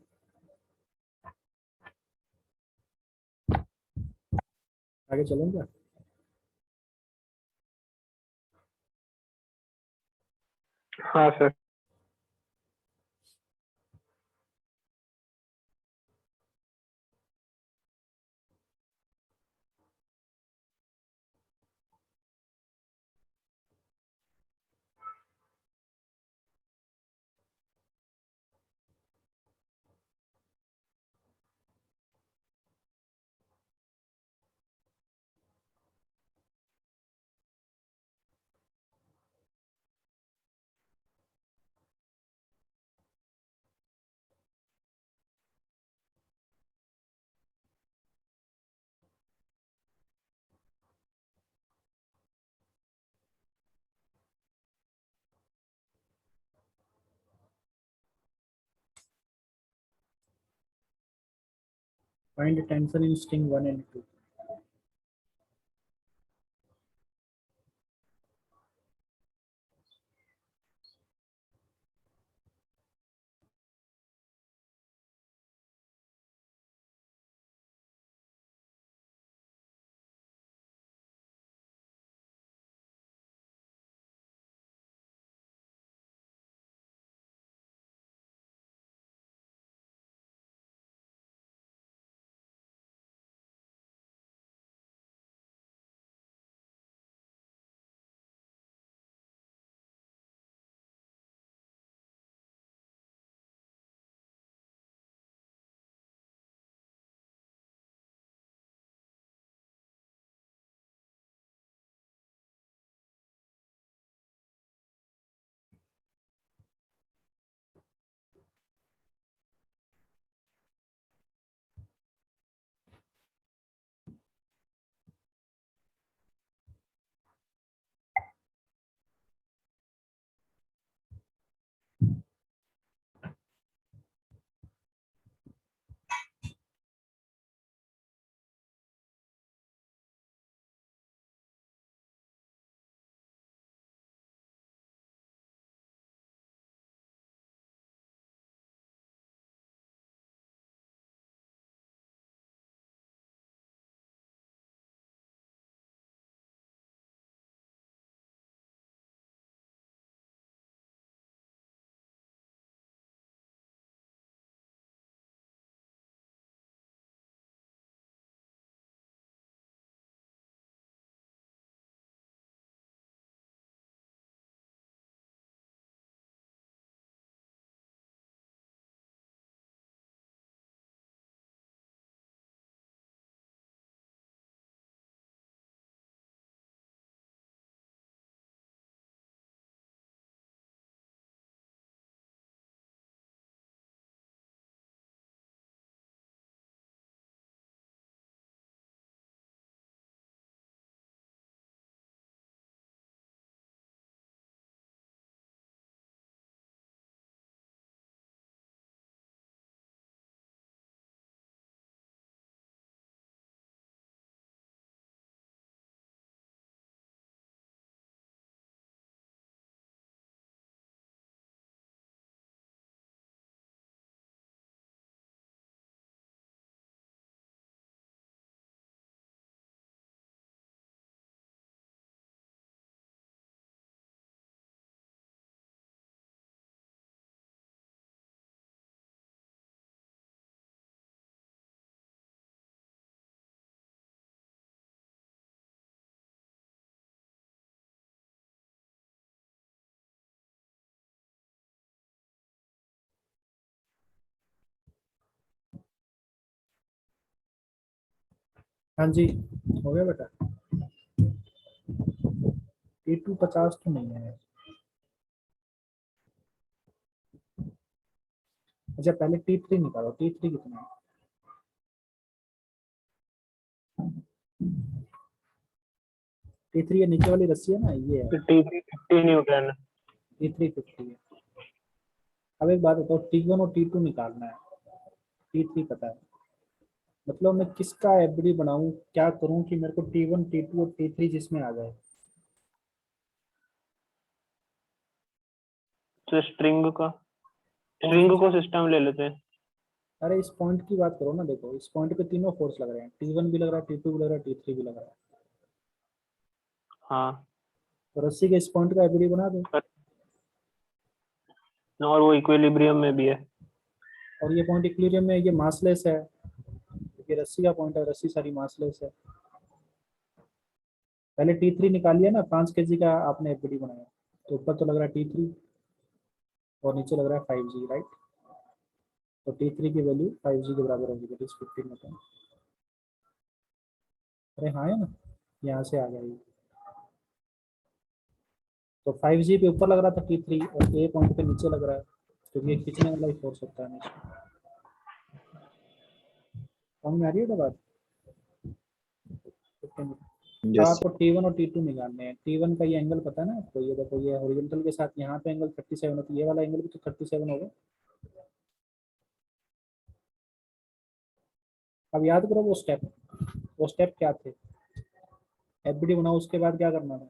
आगे चलो क्या? हाँ sir. Find tension in string 1 and 2. हाँ जी, हो गया बेटा? T2 50 तो नहीं है। अच्छा पहले T3 निकालो, T3 कितना है? T3 ये नीचे वाली रस्सी है ना, ये है T3 न्यूटन। T3 50 है। अब एक बात बताओ, T1 और T2 निकालना है, T3 पता है, मतलब मैं किसका एफडी बनाऊं, क्या करूं कि मेरे को T1 T2 और T3 जिसमें आ जाए? तो स्ट्रिंग को सिस्टम ले लेते हैं। अरे इस पॉइंट की बात करो ना, देखो इस पॉइंट पे तीनों फोर्स लग रहे हैं, T1 भी लग रहा है, T2 भी लग रहा है, T3 भी लग रहा है। हाँ, तो रस्सी के इस पॉइंट का एफडी बना दो। और वो इक्विलिब्रियम में भी है। और ये पॉइंट इक्विलिब्रियम में, ये मासलेस है, ये रस्सी का पॉइंट है, रस्सी सारी मासलेस है। पहले T3 निकालिए ना, 5 kg का आपने एफडी बनाया, तो ऊपर तो लग रहा है T3 और नीचे लग रहा है 5G, राइट? तो T3 की वैल्यू 5G के बराबर होगी, दैट इज 15 न्यूटन। अरे हाँ है ना, यहाँ से आ गया ये। तो 5G पे ऊपर लग रहा था T3 और ए पॉइंट पे नीचे लग रहा है, क्योंकि ये खींचने वाला ही फोर्स होता है हमेशा। समझ में आ रही है ना बात? 15 न्यूटन। अब यस आपको T1 और T2 निकालने हैं। T1 का ये एंगल पता है ना आपको, ये देखो ये हॉरिजॉन्टल के साथ यहाँ पे एंगल 37 है, तो ये वाला एंगल भी तो 37 होगा। अब याद करो वो स्टेप क्या थे? एफबीडी बनाओ, उसके बाद क्या करना है?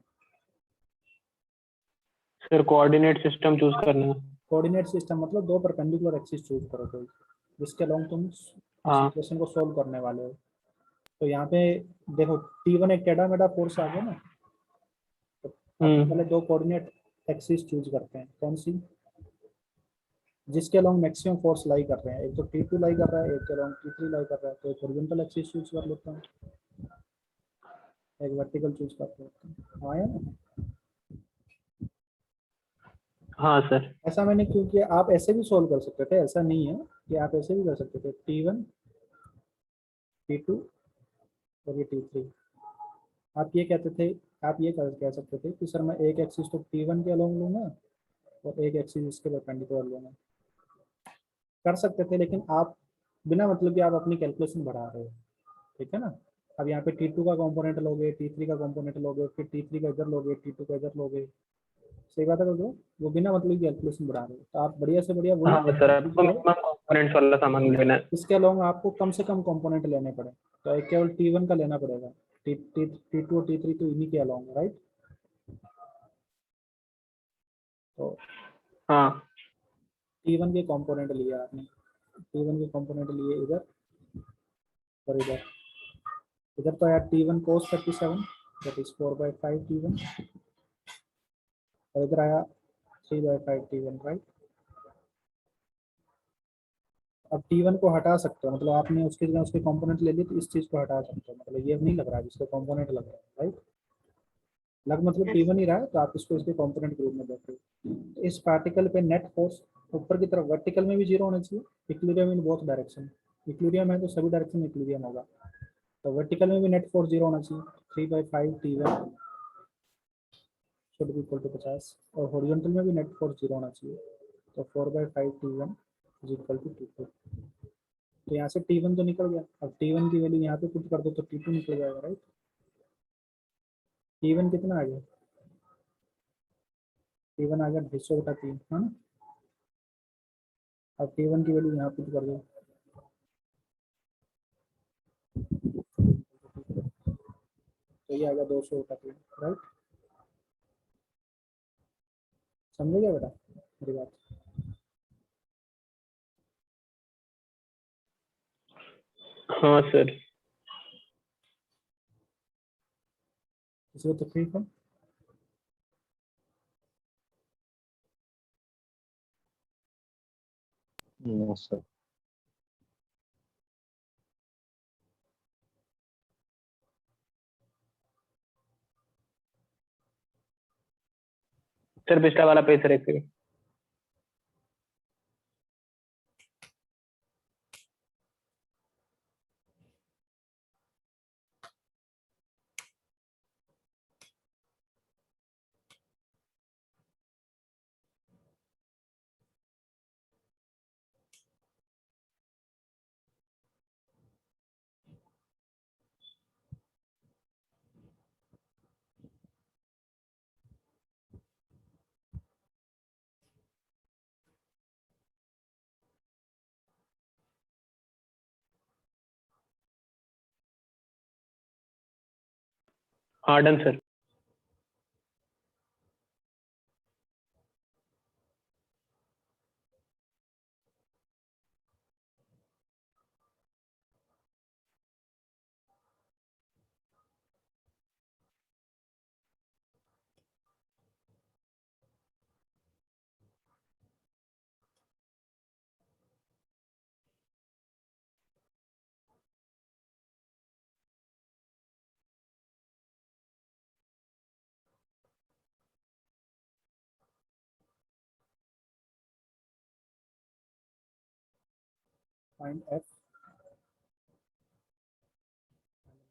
फिर कोऑर्डिनेट सिस्टम चूज करना है। कोऑर्डिनेट सिस्टम मतलब दो परपेंडिकुलर एक्सिस चूज करो कोई, जिसके अलोंग तुम हाँ सिचुएशन को सोल्व करने वाले हो। तो यहाँ पे देखो T1 एक टेढ़ा मेढ़ा फोर्स आ गया ना, तो अपन पहले दो कोऑर्डिनेट एक्सिस चूज करते हैं, कौन सी? जिसके अलोंग मैक्सिमम फोर्स लाई कर रहे हैं, एक तो T2 लाई कर रहा है, एक के अलोंग T3 लाई कर रहा है, तो एक हॉरिजॉन्टल एक्सिस चूज कर लेता हूँ, एक वर्टिकल चूज कर लेता हूँ। आया ना? हाँ सर। ऐसा मैंने क्यों किया, आप ऐसे भी सोल्व कर सकते थे, ऐसा नहीं है कि आप ऐसे भी कर सकते थे, T1 T2 और ये T3। आप ये कहते थे, आप ये कह सकते थे कि सर मैं एक एक्सिस तो T1 के अलोंग लूंगा और एक एक्सिस इसके परपेंडिकुलर लूंगा, कर सकते थे, लेकिन आप बिना मतलब कि आप अपनी कैलकुलेशन बढ़ा रहे हो, ठीक है ना? अब यहाँ पे T2 का कंपोनेंट लोगे, T3 का कंपोनेंट लोगे, फिर T3 का इधर लोगे, T2 का इधर लोगे, सही बात है तो वो बिना मतलब की कैलकुलेशन बढ़ा रहे हो। तो आप बढ़िया से बढ़िया वही हाँ सर, आपको कीजिए, मिनिमम कंपोनेंट्स वाला सामान लेना है। इसके अलावा आपको कम से कम कंपोनेंट लेने पड़े, तो एक केवल T1 का लेना पड़ेगा, T2 और T3 तो इन्हीं के अलावा, राइट? तो हाँ T1 के कंपोनेंट लिए आपने, T1 के कंपोनेंट लिए इधर और इधर, इधर तो आया T1 cos 37, that is 4/5 T1, और इधर आया 3/5 T1, राइट? अब T1 को हटा सकते हो, मतलब आपने उसके जगह उसके कंपोनेंट ले लिए, तो इस चीज को हटा सकते हो, मतलब ये नहीं लग रहा है जिसको कंपोनेंट लग रहा है, राइट? लग मतलब T1 ही रहा है, तो आप इसको इसके कंपोनेंट के रूप में देखो। तो इस पार्टिकल पे नेट फोर्स ऊपर की तरफ वर्टिकल में भी जीरो होना चाहिए, equilibrium in both direction, equilibrium है तो सभी डायरेक्शन में इक्विलिब्रियम होगा, तो वर्टिकल में भी नेट फोर्स जीरो होना चाहिए, 3/5 T1 should be equal to 50, और हॉरिजॉन्टल में भी नेट फोर्स जीरो होना चाहिए, तो 4/5 T1 is equal to T2। तो यहाँ से T1 तो निकल गया, अब T1 की वैल्यू यहाँ पे पुट कर दो तो T2 निकल जाएगा, राइट? T1 कितना आ गया? T1 आ गया 250/3, है ना? अब T1 की वैल्यू यहाँ पुट कर दो, तो ये आ गया 200/3, राइट? समझ गया बेटा मेरी बात? हाँ सर। इसमें तकलीफ है? No sir. सर पिछला वाला पेज सर एक सेकंड। हाँ done sir. find f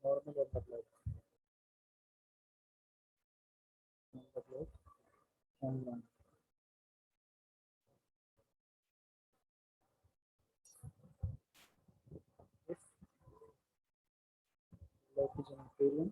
normal overload m1 if load is an equilibrium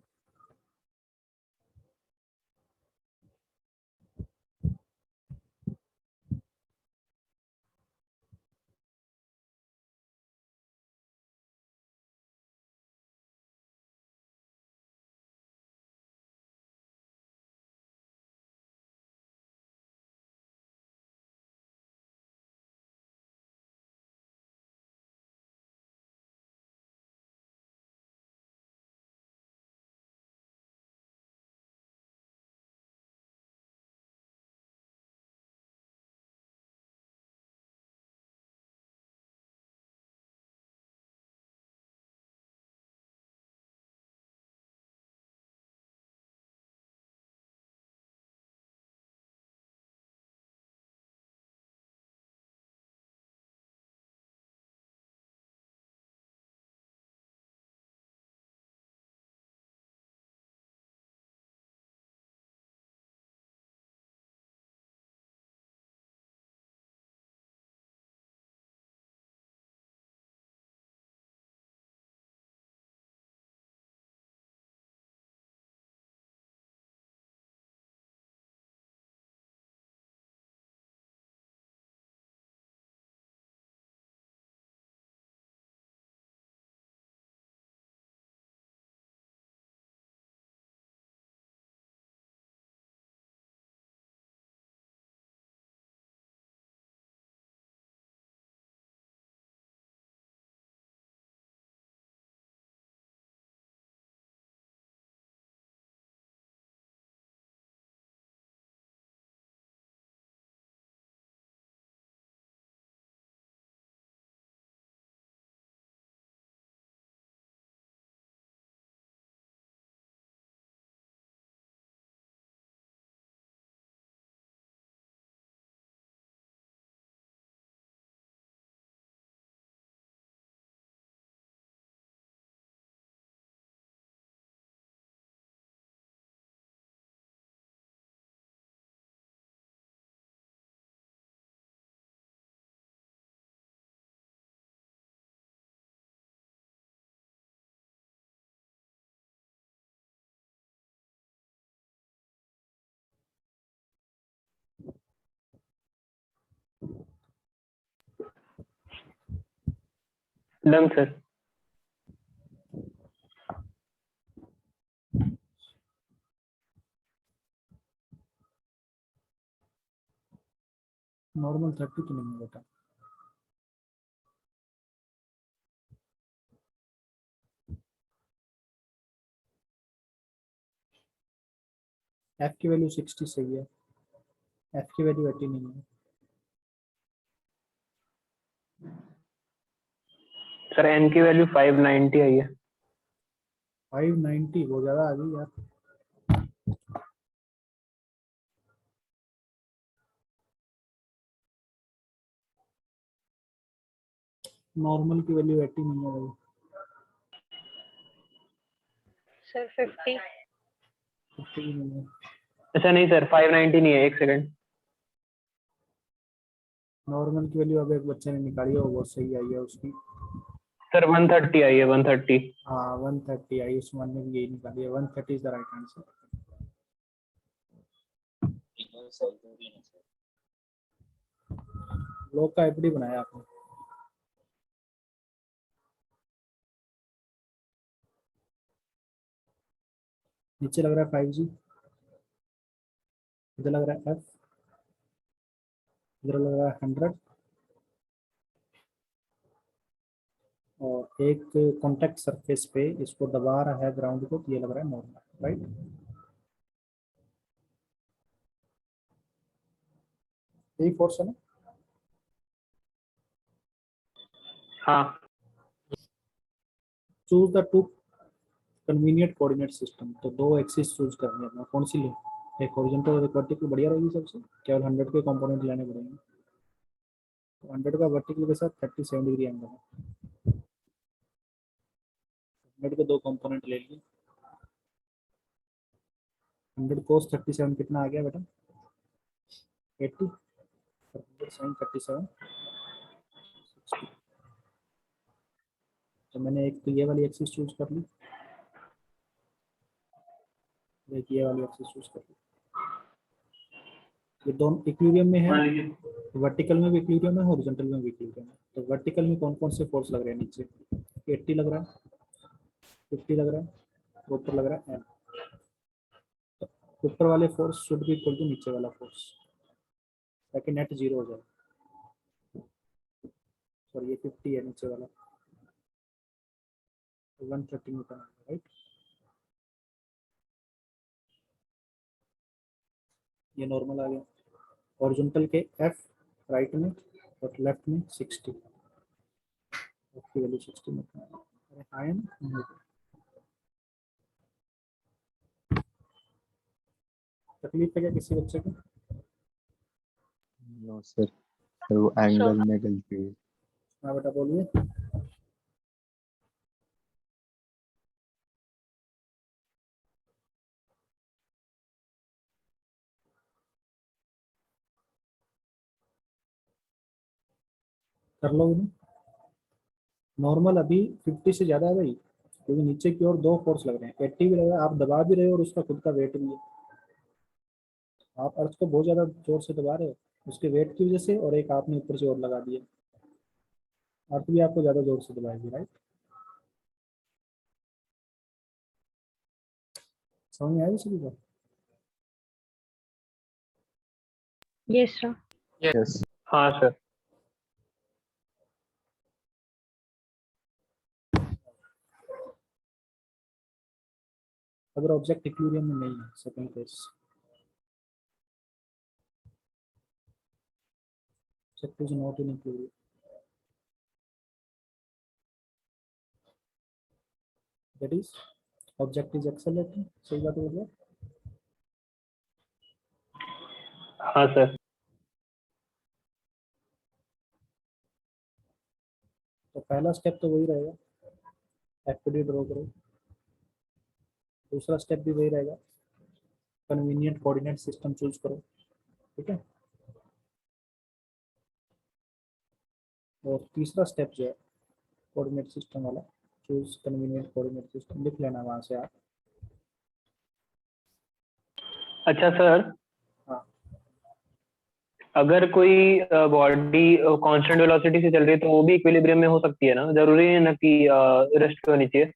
done sir. Normal 30 तो नहीं है बेटा f की वैल्यू 60 सही है f की वैल्यू 80 नहीं है सर एन की वैल्यू 590 आई है। 590 बहुत ज्यादा आ गई यार नॉर्मल की वैल्यू 80 नहीं है भाई सर 50 50 भी नहीं है अच्छा नहीं सर 590 नहीं है, एक सेकंड। नॉर्मल की वैल्यू अब एक बच्चे ने निकाली है वो बहुत सही आई है उसकी सर 130 आई है 130। हाँ 130 आई उस्मान ने भी यही निकाली है 130 इज द राइट आंसर लोग का एफडी बनाया आपने नीचे लग रहा है 5G, इधर लग रहा है F, इधर लग रहा है 100, और एक कॉन्टैक्ट सरफेस पे इसको दबा रहा है ग्राउंड को, तो ये लग रहा है नॉर्मल, राइट। यही फोर्स है ना। हाँ choose the two convenient coordinate system, तो दो एक्सिस चूज करने हैं, कौन सी ले, एक हॉरिजॉन्टल और एक वर्टिकल, बढ़िया रहेगी सबसे, केवल 100 के कंपोनेंट लेने पड़ेंगे। तो 100 का वर्टिकल के साथ 37 डिग्री एंगल है, 100 के दो कंपोनेंट ले लिए, 100 cos 37 कितना आ गया बेटा, 80, 100 sin 37, 60। तो मैंने एक तो ये वाली एक्सिस चूज कर ली, एक ये वाली एक्सिस चूज कर ली, ये दोनों इक्विलिब्रियम में है, वर्टिकल में भी इक्विलिब्रियम है, हॉरिजॉन्टल में भी इक्विलिब्रियम है। तो वर्टिकल में कौन कौन से फोर्स लग रहे हैं, नीचे 80 लग रहा है, 50 लग रहा है, ऊपर लग रहा है M। तो ऊपर वाले force should be equal to नीचे वाला फोर्स, ताकि नेट जीरो हो जाए। सॉरी ये 50 है नीचे वाला, 130 न्यूटन, राइट। ये नॉर्मल आ गया। हॉरिजॉन्टल के F राइट में और लेफ्ट में 60, F की वैल्यू 60 में, अरे हाँ है ना। तकलीफ है क्या किसी बच्चे को? नो सर, वो एंगल में गलती हुई। हाँ बेटा बोलिए। कर लो नॉर्मल, अभी 50 से ज्यादा है भाई, क्योंकि नीचे की ओर दो फोर्स लग रहे हैं, 80 भी लग रहा है, आप दबा भी रहे हो और उसका खुद का वेट भी है। आप अर्थ को बहुत ज्यादा जोर से दबा रहे हो उसके वेट की वजह से, और एक आपने ऊपर से और लगा दिया, अर्थ भी आपको ज्यादा जोर से दबाएगी, राइट। समझ में आया सभी को? Yes, sir. यस हाँ सर। अगर ऑब्जेक्ट इक्विलिब्रियम में नहीं है, second case, object is not in equilibrium, that is object is accelerating, सही बात बोल रहे हो? हाँ सर। तो पहला स्टेप तो वही रहेगा, एक्टिविटी ड्रॉ करो। दूसरा स्टेप भी वही रहेगा, कन्वीनियंट कोऑर्डिनेट सिस्टम चूज करो, ठीक है। और तीसरा स्टेप जो है कोऑर्डिनेट सिस्टम वाला, चूज कन्वीनियंट कोऑर्डिनेट सिस्टम, लिख लेना वहां से आप। अच्छा सर, हाँ अगर कोई बॉडी कांस्टेंट वेलोसिटी से चल रही है तो वो भी इक्विलिब्रियम में हो सकती है ना, जरूरी है ना कि रेस्ट पे होनी चाहिए?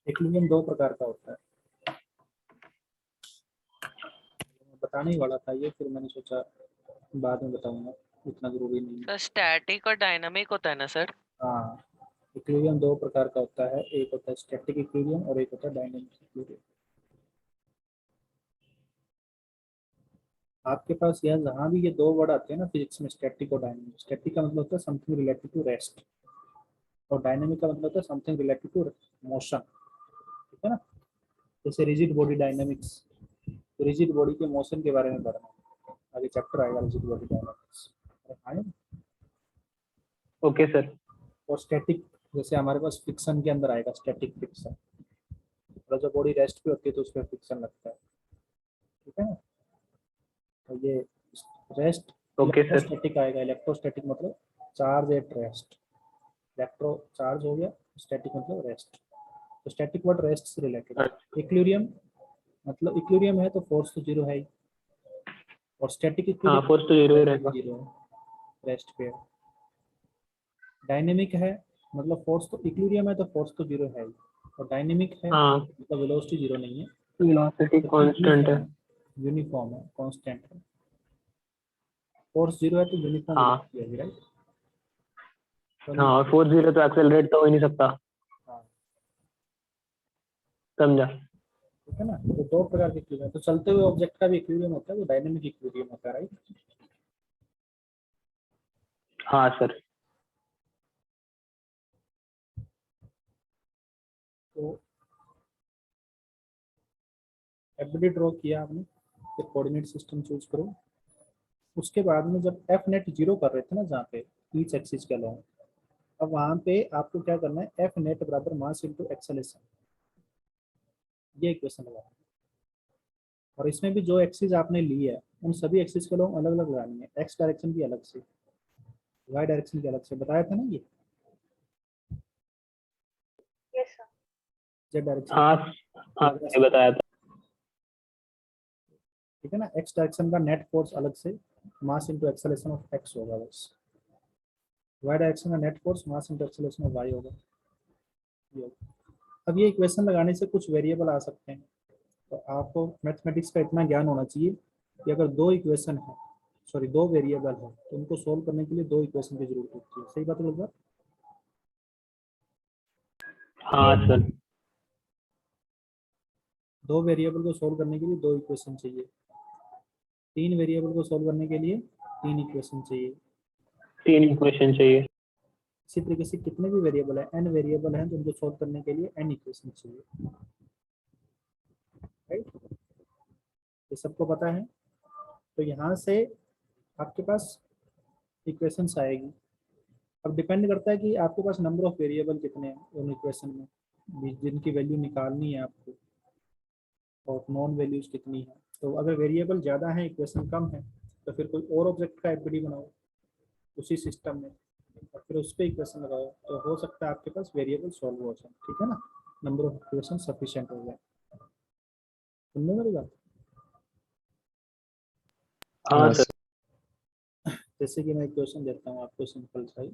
इक्विलिब्रियम दो प्रकार का होता है, मैं बताने ही वाला था ये, फिर मैंने सोचा बाद में बताऊंगा, इतना जरूरी नहीं है। सर स्टैटिक और डायनामिक होता है ना सर? हाँ, इक्विलिब्रियम दो प्रकार का होता है, एक होता है स्टैटिक इक्विलिब्रियम और एक होता है डायनामिक इक्विलिब्रियम। आपके पास यहाँ जहाँ भी ये दो वर्ड आते हैं ना फिजिक्स में, स्टैटिक और डायनामिक, स्टैटिक का मतलब होता है समथिंग रिलेटेड टू रेस्ट, और डायनामिक का मतलब होता है समथिंग रिलेटेड टू मोशन, ठीक है ना। जैसे रिजिड बॉडी डायनामिक्स, तो रिजिड बॉडी के मोशन के बारे में पढ़ना, आगे चैप्टर आएगा रिजिड बॉडी डायनामिक्स, आए। Okay sir. और स्टैटिक, जैसे हमारे पास फ्रिक्शन के अंदर आएगा स्टैटिक फ्रिक्शन, और जब बॉडी रेस्ट पे होती है तो उस पर फ्रिक्शन लगता है, ठीक है ना। तो ये रेस्ट ओके सर। इलेक्ट्रोस्टैटिक आएगा, इलेक्ट्रोस्टैटिक मतलब charge at rest, electro charge हो गया, स्टैटिक मतलब रेस्ट, तो स्टैटिक वर्ड रेस्ट से रिलेटेड है। इक्विलिब्रियम मतलब इक्विलिब्रियम है तो फोर्स तो जीरो है ही, और स्टैटिक हाँ इक्विलिब्रियम फोर्स तो जीरो ही रहेगा। जीरो है, रेस्ट पे है। डायनेमिक है मतलब फोर्स तो इक्विलिब्रियम है तो फोर्स तो जीरो है ही, और डायनेमिक है हाँ मतलब वेलोसिटी जीरो नहीं है, वेलोसिटी कांस्टेंट है। यूनिफॉर्म है, कांस्टेंट है। फोर्स 0 है तो यूनिफॉर्म हाँ। है, राइट? हाँ, और 4 तो एक्सेलरेट तो हो ही नहीं सकता। हाँ, समझा? ठीक है ना। तो दो प्रकार के इक्विलिब्रियम, तो चलते हुए ऑब्जेक्ट का भी इक्विलिब्रियम होता है, वो डायनेमिक इक्विलिब्रियम होता है, राइट? हाँ सर। तो एफडी ड्रॉ किया आपने, फिर कोऑर्डिनेट सिस्टम चूज करो। उसके बाद में जब एफ नेट 0 कर रहे थे ना, जहाँ पे ईच एक्सिस के अलोंग, अब वहां पे आपको क्या करना है, एफ नेट बराबर मास इनटू एक्सेलेरेशन, ये इक्वेशन लगाना है। और इसमें भी जो एक्सिस आपने ली है उन सभी एक्सिस के अलोंग अलग अलग लगानी है, एक्स डायरेक्शन की अलग से, वाई डायरेक्शन की अलग से, बताया था ना ये, Yes, sir. Z direction. हाँ हाँ, ये बताया था। ठीक है ना। एक्स डायरेक्शन का नेट फोर्स अलग से, mass into acceleration of X होगा बस। वाई डायरेक्शन का net force mass into acceleration of Y होगा, ये होगा। अब ये इक्वेशन लगाने से कुछ वेरिएबल आ सकते हैं, तो आपको मैथमेटिक्स का इतना ज्ञान होना चाहिए कि अगर दो इक्वेशन है, सॉरी दो वेरिएबल है, तो उनको सोल्व करने के लिए दो इक्वेशन की जरूरत होती है। सही बात है लगभग? हाँ सर। दो वेरिएबल को सोल्व करने के लिए दो इक्वेशन चाहिए, तीन वेरिएबल को सोल्व करने के लिए तीन इक्वेशन चाहिए। 3 इक्वेशन चाहिए। इसी तरीके से कितने भी वेरिएबल है, n वेरिएबल हैं, तो उनको सोल्व करने के लिए n इक्वेशन चाहिए, राइट? ये सबको पता है। तो यहाँ से आपके पास इक्वेशंस आएगी। अब डिपेंड करता है कि आपके पास नंबर ऑफ वेरिएबल कितने हैं उन इक्वेशन में, जिनकी वैल्यू निकालनी है आपको, और नॉन वैल्यूज कितनी है। तो अगर वेरिएबल ज़्यादा है, इक्वेशन कम है, तो फिर कोई और ऑब्जेक्ट का एफडी बनाओ उसी सिस्टम में, और फिर उस पर इक्वेशन लगाओ, तो हो सकता है आपके पास वेरिएबल सॉल्व हो जाए। ठीक है ना, नंबर ऑफ इक्वेशन सफिशिएंट हो जाए। सुनने मेरी बात? हाँ सर। जैसे कि मैं एक क्वेश्चन देता हूँ आपको, सिंपल सा ही।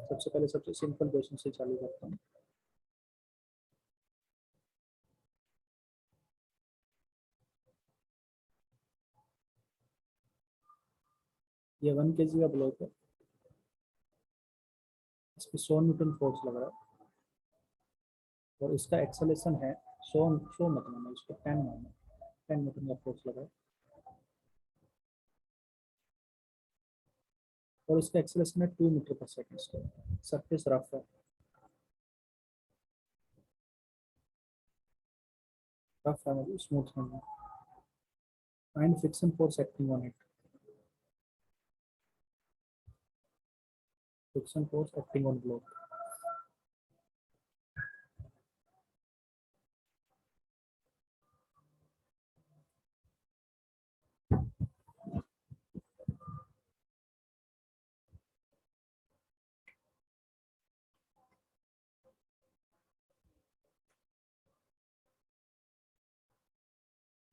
सबसे पहले सबसे सिंपल क्वेश्चन से चालू करता हूँ। ये 1 kg का ब्लॉक है, इस पे 100 न्यूटन फोर्स लग रहा है, और इसका एक्सेलेरेशन है 100 मत मानो, इसको 10 मानो, 10 न्यूटन का फोर्स लगा है, और इसका एक्सेलेरेशन है 2 मीटर पर सेकंड। सरफेस रफ है, रफ है मतलब स्मूथ नहीं है। Find friction force acting on it, friction force acting on block.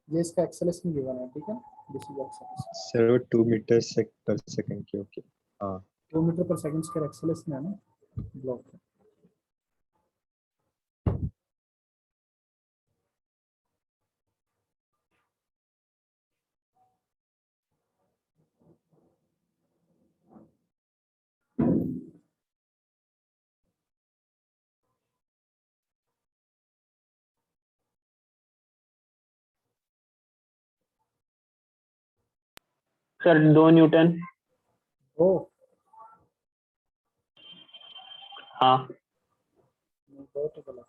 ये इसका एक्सेलेरेशन गिवन है, ठीक है, दिस इज एक्सेलेरेशन सर वो 2 मीटर पर सेकंड की, ओके। हाँ 2 मीटर पर सेकंड का एक्सेलेरेशन है ना ब्लॉक का। Sir 2 Newton. ओ हाँ दो तो गलत है।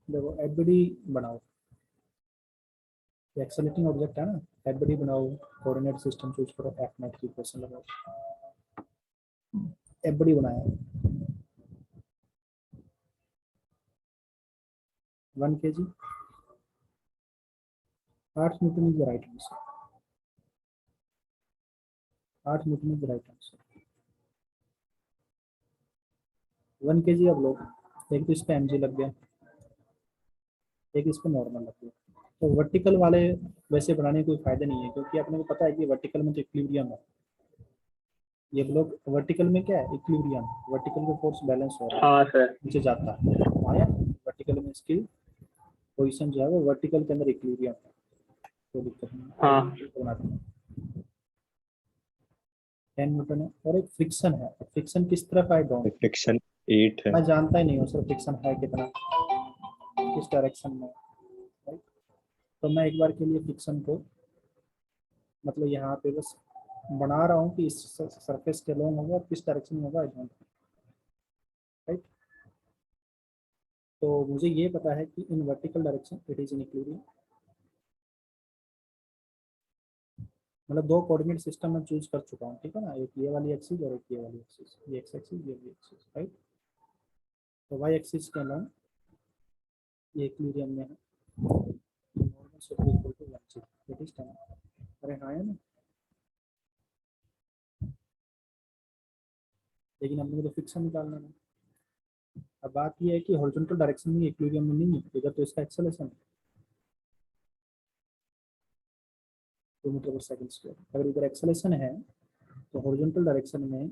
देखो एफबीडी बनाओ, एक्सेलेरेटिंग ऑब्जेक्ट है ना, एफबीडी बनाओ, कोऑर्डिनेट सिस्टम चूज करो, एफ नेट की इक्वेशन लगाओ। एफबीडी बनाया 1 kg, 8 Newton is the right answer, 8 Newton is the right answer. 1 kg अब लोग, एक तो इस पे mg लग गया, एक इस पे नॉर्मल लग गया, तो वर्टिकल वाले वैसे बनाने का कोई फायदा नहीं है, क्योंकि अपने को पता है कि वर्टिकल में तो इक्विलिब्रियम है। ये ब्लॉक वर्टिकल में क्या है, इक्विलिब्रियम, वर्टिकल का फोर्स बैलेंस हो रहा है, हाँ सर। नीचे जाता है। आया, वर्टिकल में इसकी पोजीशन जो है वो वर्टिकल के अंदर इक्विलिब्रियम है, कोई दिक्कत नहीं। हाँ। बनाते हैं 10 न्यूटन है, और एक फ्रिक्शन है। फ्रिक्शन किस तरफ है डाउन, फ्रिक्शन 8 है। मैं जानता ही नहीं हूँ सर फ्रिक्शन है कितना, किस डायरेक्शन में, राइट। तो मैं एक बार के लिए फ्रिक्शन को मतलब यहाँ पे बस बना रहा हूँ कि इस सरफेस के लॉन्ग होगा, किस डायरेक्शन में होगा, राइट। तो मुझे ये पता है कि in vertical direction it is in equilibrium. मतलब दो कोऑर्डिनेट सिस्टम में चूज कर चुका हूँ, ठीक है ना, एक ये वाली एक्सिस और एक ये वाली एक्सिस, ये एक्स एक्सिस ये भी एक्सिस, राइट। तो वाई एक्सिस के अलॉन्ग ये इक्विलिब्रियम में है, normal should be equal to 1 that is 10। अरे हाँ है ना, लेकिन हमने तो फ्रिक्शन निकालना है। अब बात ये है कि हॉरिजॉन्टल डायरेक्शन में इक्विलिब्रियम में नहीं है, इधर तो इसका एक्सेलरेशन है 2 मीटर पर सेकंड स्क्वायर। अगर इधर एक्सेलरेशन है तो हॉरिजॉन्टल डायरेक्शन में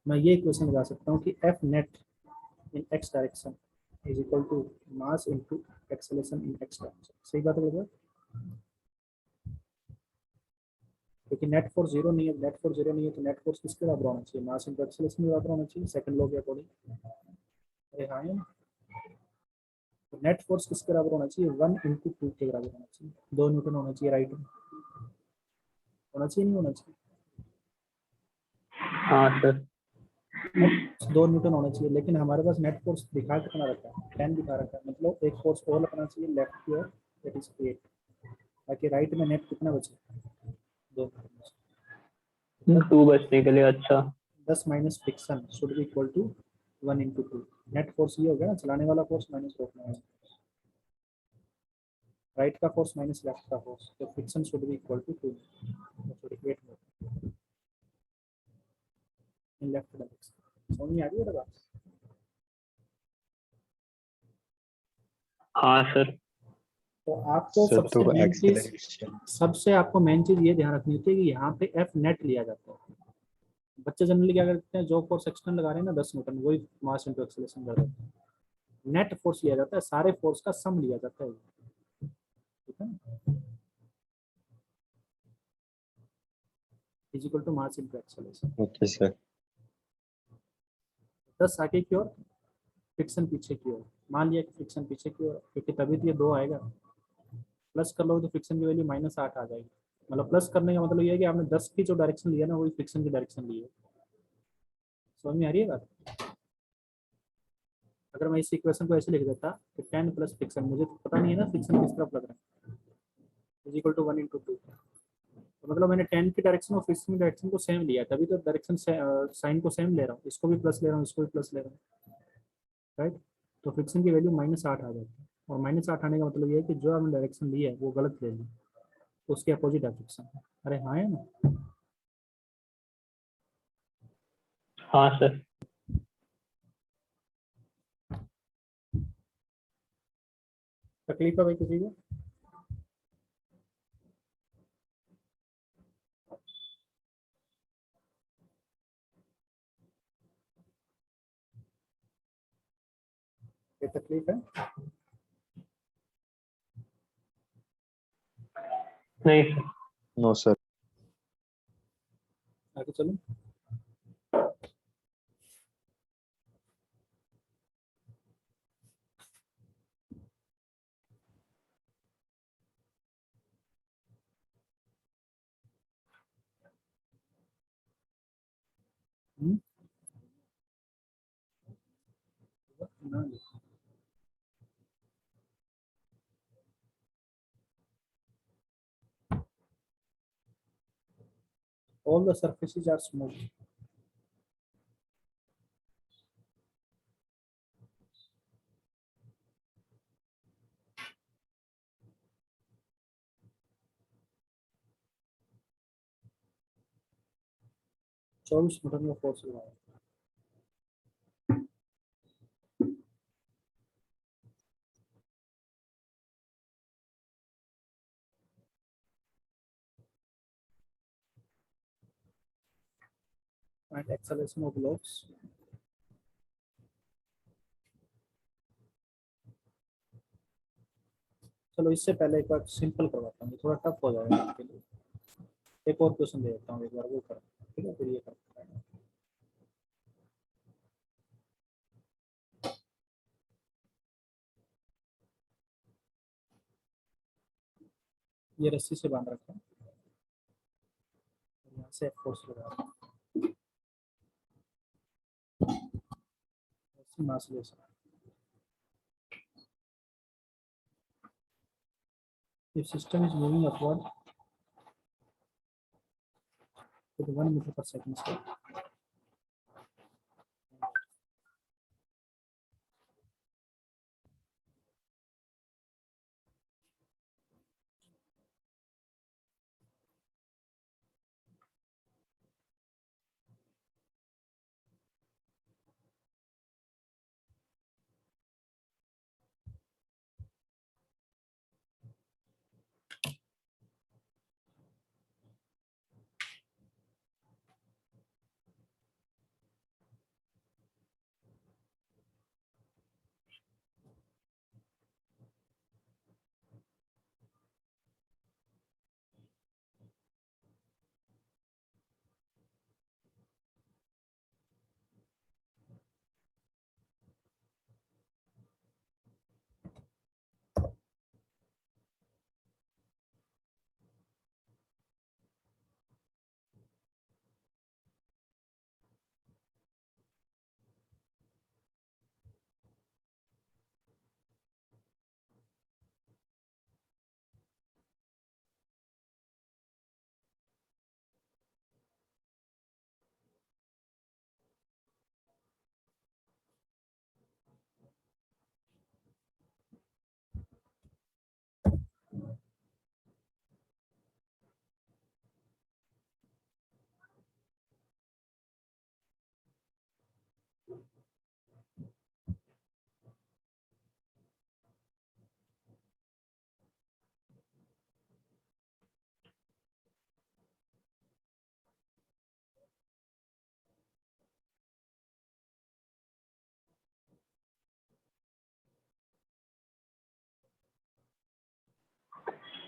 मैं ये इक्वेशन लगा सकता हूँ कि F net in X direction is equal to mass into acceleration in X direction. सही बात है भैया, क्योंकि नेट फोर्स जीरो नहीं है, नेट फोर्स जीरो नहीं है तो नेट फोर्स किसके बराबर होना चाहिए, मास इनटू एक्सेलरेशन के बराबर होना चाहिए, सेकंड लॉ के अकॉर्डिंग। अरे हाँ है ना, तो नेट फोर्स किसके बराबर होना चाहिए, 1 इंटू 2 के बराबर होना चाहिए, 2 न्यूटन होना चाहिए, राइट में होना चाहिए, नहीं होना चाहिए, हाँ सर। 2 न्यूटन होना चाहिए। लेकिन हमारे पास नेट फोर्स दिखा कितना रखा है, 10 दिखा रखा है, मतलब एक फोर्स और लगना चाहिए लेफ्ट की ओर, दैट इज 8, ताकि राइट में नेट कितना बचे, 2 न्यूटन। 2 बचने के लिए, अच्छा। 10 minus friction should be equal to 1 into 2। Net force ये हो गया ना, चलाने वाला फोर्स माइनस रोकने वाला, राइट का फोर्स माइनस लेफ्ट का फोर्स, तो friction should be equal to 2 sorry 8 newton in left direction. समझ में आ रही है बात? हाँ सर। तो आपको सर सबसे तो मेन चीज, एक्सेलरेशन सबसे आपको मेन चीज ये ध्यान रखनी होती है कि यहाँ पे एफ नेट लिया जाता है। बच्चे जनरली क्या करते हैं, जो फोर्स एक्सटर्न लगा रहे हैं ना 10 न्यूटन, वही मास इनटू एक्सेलरेशन कर देते हैं। नेट फोर्स लिया जाता है, सारे फोर्स का सम लिया जाता है, ठीक है ना, is equal to mass into acceleration. Okay sir. 10 आगे की ओर, फ्रिक्शन पीछे की ओर। मान लिया कि फ्रिक्शन पीछे की ओर, क्योंकि तभी तो ये 2 आएगा, प्लस कर लो तो फ्रिक्शन की वैल्यू -8 आ जाएगी। मतलब प्लस करने का मतलब ये है कि आपने 10 की जो डायरेक्शन लिया ना वही फ्रिक्शन की डायरेक्शन ली है। समझ में आ रही है बात? अगर मैं इस इक्वेशन को ऐसे लिख देता कि 10 प्लस फ्रिक्शन, मुझे तो पता नहीं है ना फ्रिक्शन किस तरफ लग रहा है, इज इक्वल टू 1 इंटू 2। तो मतलब मैंने 10 की डायरेक्शन और फ्रिक्शन की डायरेक्शन को सेम लिया, तभी तो डायरेक्शन साइन को सेम ले रहा हूँ, इसको भी प्लस ले रहा हूँ, इसको भी प्लस ले रहा हूँ, राइट। तो फ्रिक्शन की वैल्यू -8 आ जाती है, और -8 आने का मतलब ये है कि जो हमने डायरेक्शन ली है वो गलत ले ली, तो उसके अपोजिट है फ्रिक्शन। अरे हाँ है ना, हाँ सर। तकलीफ है भाई किसी को? ये तकलीफ है? नहीं सर। No sir. आगे चलो। हम्म, ना लिखो। All the surfaces are smooth. चौबीस न्यूटन का फोर्स लगाया। Find acceleration of blocks. चलो इससे पहले एक बार सिंपल करवाता हूँ, थोड़ा टफ हो जाएगा आपके लिए। एक और क्वेश्चन दे देता हूँ, एक बार वो कर, ठीक है, फिर ये कर। ये रस्सी से बांध रखा है, यहाँ से फोर्स लगा रहा है, रस्सी मास ले सकता है। If system is moving upward with 1 meter per second step,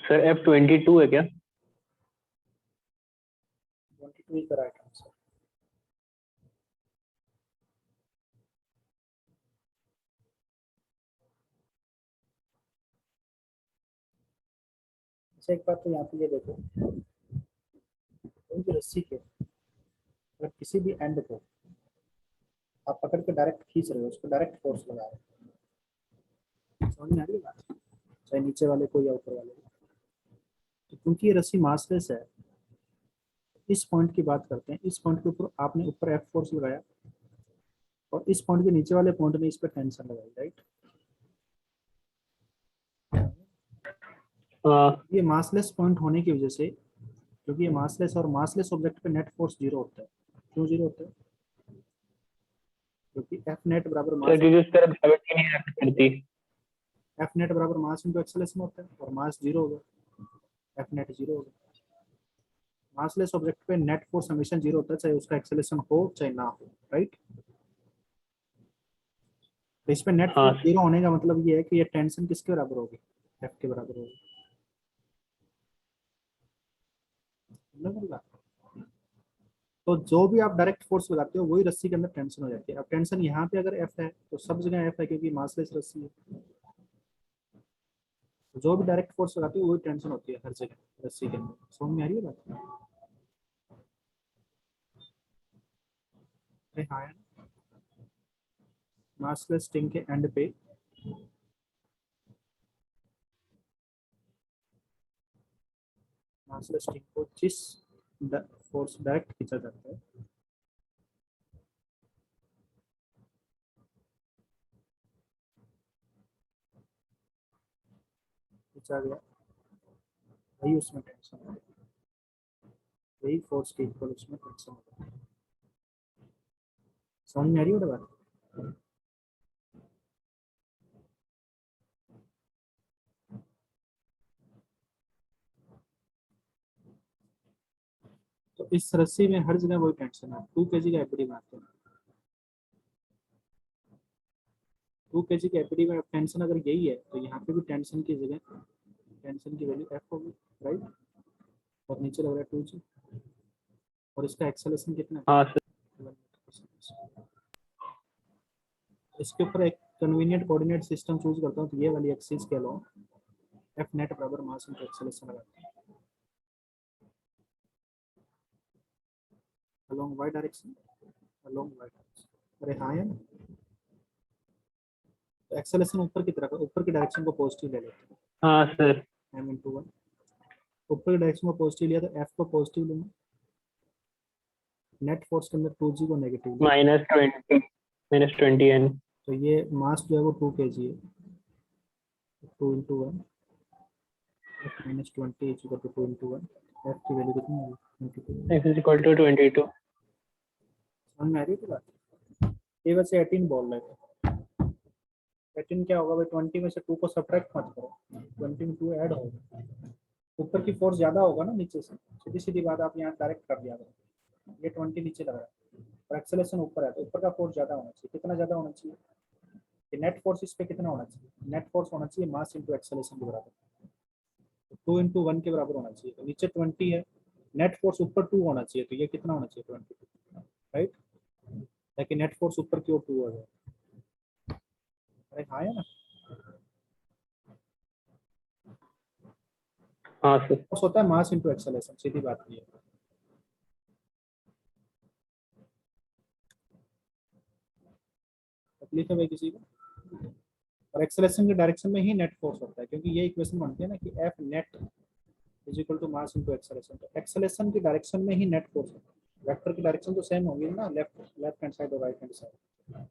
sir F22 है क्या? 22 is the right answer. अच्छा एक बात तो यहाँ पे ये देखो, उनकी रस्सी के अगर किसी भी एंड को आप पकड़ के डायरेक्ट खींच रहे हो, उसको डायरेक्ट फोर्स लगा रहे हो, समझ में आ रही है बात, चाहे नीचे वाले को या ऊपर वाले को। तो क्योंकि ये रस्सी मासलेस है, इस पॉइंट की बात करते हैं, इस पॉइंट के ऊपर आपने ऊपर एफ फोर्स लगाया और इस पॉइंट के नीचे वाले पॉइंट में इस पर टेंशन लगाई, राइट। ये मासलेस पॉइंट होने की वजह से, क्योंकि ये मासलेस और मासलेस ऑब्जेक्ट पे नेट फोर्स जीरो होता है। क्यों जीरो होता है? क्योंकि एफ नेट बराबर मास, जिस तरह ग्रेविटी नहीं एक्ट करती। एफ नेट बराबर मास इनटू एक्सेलरेशन होता है, और मास जीरो होगा, एफ नेट जीरो होगा। मासलेस ऑब्जेक्ट पे नेट फोर्स हमेशा जीरो होता है, चाहे उसका एक्सेलरेशन हो चाहे ना हो, राइट। तो इस पे नेट फोर्स जीरो होने का मतलब ये है कि ये टेंशन किसके बराबर होगी? एफ के बराबर होगी। तो जो भी आप डायरेक्ट फोर्स लगाते हो वही रस्सी के अंदर टेंशन हो जाती है। अब टेंशन यहाँ पे अगर एफ है तो सब जगह एफ है, क्योंकि मासलेस रस्सी है। तो जो भी डायरेक्ट फोर्स लगाते हो वही टेंशन होती है हर जगह रस्सी के अंदर। समझ में आ रही है बात? हाँ, मासलेस स्ट्रिंग के एंड पे मासलेस स्ट्रिंग को जिस फोर्स डायरेक्ट खींचा जाता है, खींचा गया, वही उसमें टेंशन है, वही फोर्स के इक्वल उसमें टेंशन होता है। समझ में आ रही है बात? तो तो इस रस्सी में हर जगह वही टेंशन है, 2 kg का एपीडी बनाते हैं। 2 kg के एपीडी में टेंशन अगर यही है तो यहाँ पे भी टेंशन की जगह टेंशन की वैल्यू एफ होगी, राइट। और नीचे लग रहा है 2g, और इसका एक्सेलेरेशन कितना है? हाँ सर। 1 मीटर। इसके ऊपर एक कन्वीनियंट कोऑर्डिनेट सिस्टम चूज करता हूँ, तो ये वाली एक्सिस के अलोंग एफ नेट बराबर मास इनटू एक्सेलेरेशन लगाते हैं along Y direction, along Y direction. अरे हाँ है ना, तो एक्सेलेरेशन ऊपर की तरफ, ऊपर की डायरेक्शन को पॉजिटिव ले लेते हैं, हाँ सर। m into 1। ऊपर की डायरेक्शन को पॉजिटिव लिया तो f को पॉजिटिव लूंगा, नेट फोर्स के अंदर 2g को नेगेटिव लिया, -20 n। तो ये मास जो है वो 2 kg है, 2 into 1 f minus 20 is equal to 2 into 1। f की वैल्यू कितनी होगी? 22। x is equal to 22। समझ में आ रही है बात? ये वैसे 18 बोल रहे थे, 18 क्या होगा भाई, 20 में से 2 को सब्ट्रैक्ट मत करो, 20 में 2 ऐड होगा, ऊपर की फोर्स ज्यादा होगा ना नीचे से, सीधी सीधी बात आप यहाँ डायरेक्ट कर दिया करो। ये 20 नीचे लग रहा है और एक्सेलेरेशन ऊपर है, तो ऊपर का फोर्स ज्यादा होना चाहिए। कितना ज्यादा होना चाहिए? कि नेट फोर्स इस पे कितना होना चाहिए? नेट फोर्स होना चाहिए मास इंटू एक्सेलेरेशन के बराबर, तो 2 इंटू 1 के बराबर होना चाहिए। तो नीचे 20 है, नेट फोर्स ऊपर 2 होना चाहिए, तो ये कितना होना चाहिए? 22, राइट, ताकि नेट फोर्स ऊपर की ओर 2 हो जाए। अरे हाँ है ना, हाँ सर। फोर्स होता है मास इंटू एक्सेलेरेशन, सीधी बात ये है। तकलीफ है भाई किसी को? और एक्सेलेरेशन के डायरेक्शन में ही नेट फोर्स होता है, क्योंकि ये इक्वेशन बनती है ना कि F net is equal to mass into acceleration, तो एक्सेलेरेशन की डायरेक्शन में ही नेट फोर्स होता है। वेक्टर की डायरेक्शन तो सेम होगी ना, लेफ्ट हैंड साइड और राइट हैंड साइड।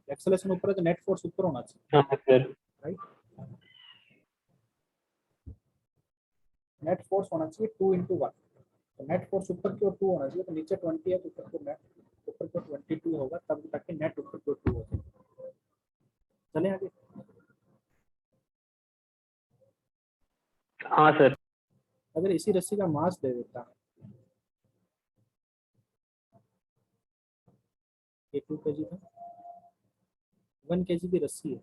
एक्सेलेरेशन ऊपर है तो नेट फोर्स ऊपर होना चाहिए, हाँ सर। राइट। नेट फोर्स होना चाहिए 2 इंटू 1, तो नेट फोर्स ऊपर की ओर 2 होना चाहिए, तो नीचे 20 है तो ऊपर को नेट ऊपर को 22 होगा, तब ताकि नेट ऊपर को 2 हो जाए। चले आगे। हाँ सर। अगर इसी रस्सी का मास दे देता है, ये 2 kg था, 1 kg की रस्सी है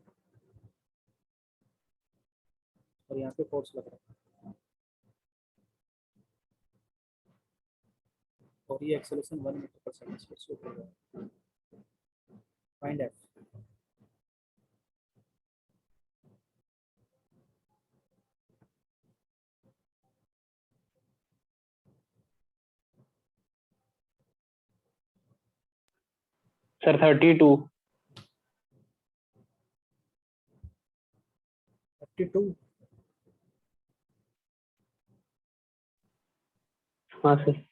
और यहाँ पे फोर्स लग रहा है, और ये एक्सेलेरेशन 1 मीटर पर सेकंड स्पीड से ऊपर है। Find F. सर 32। 32। हाँ सर।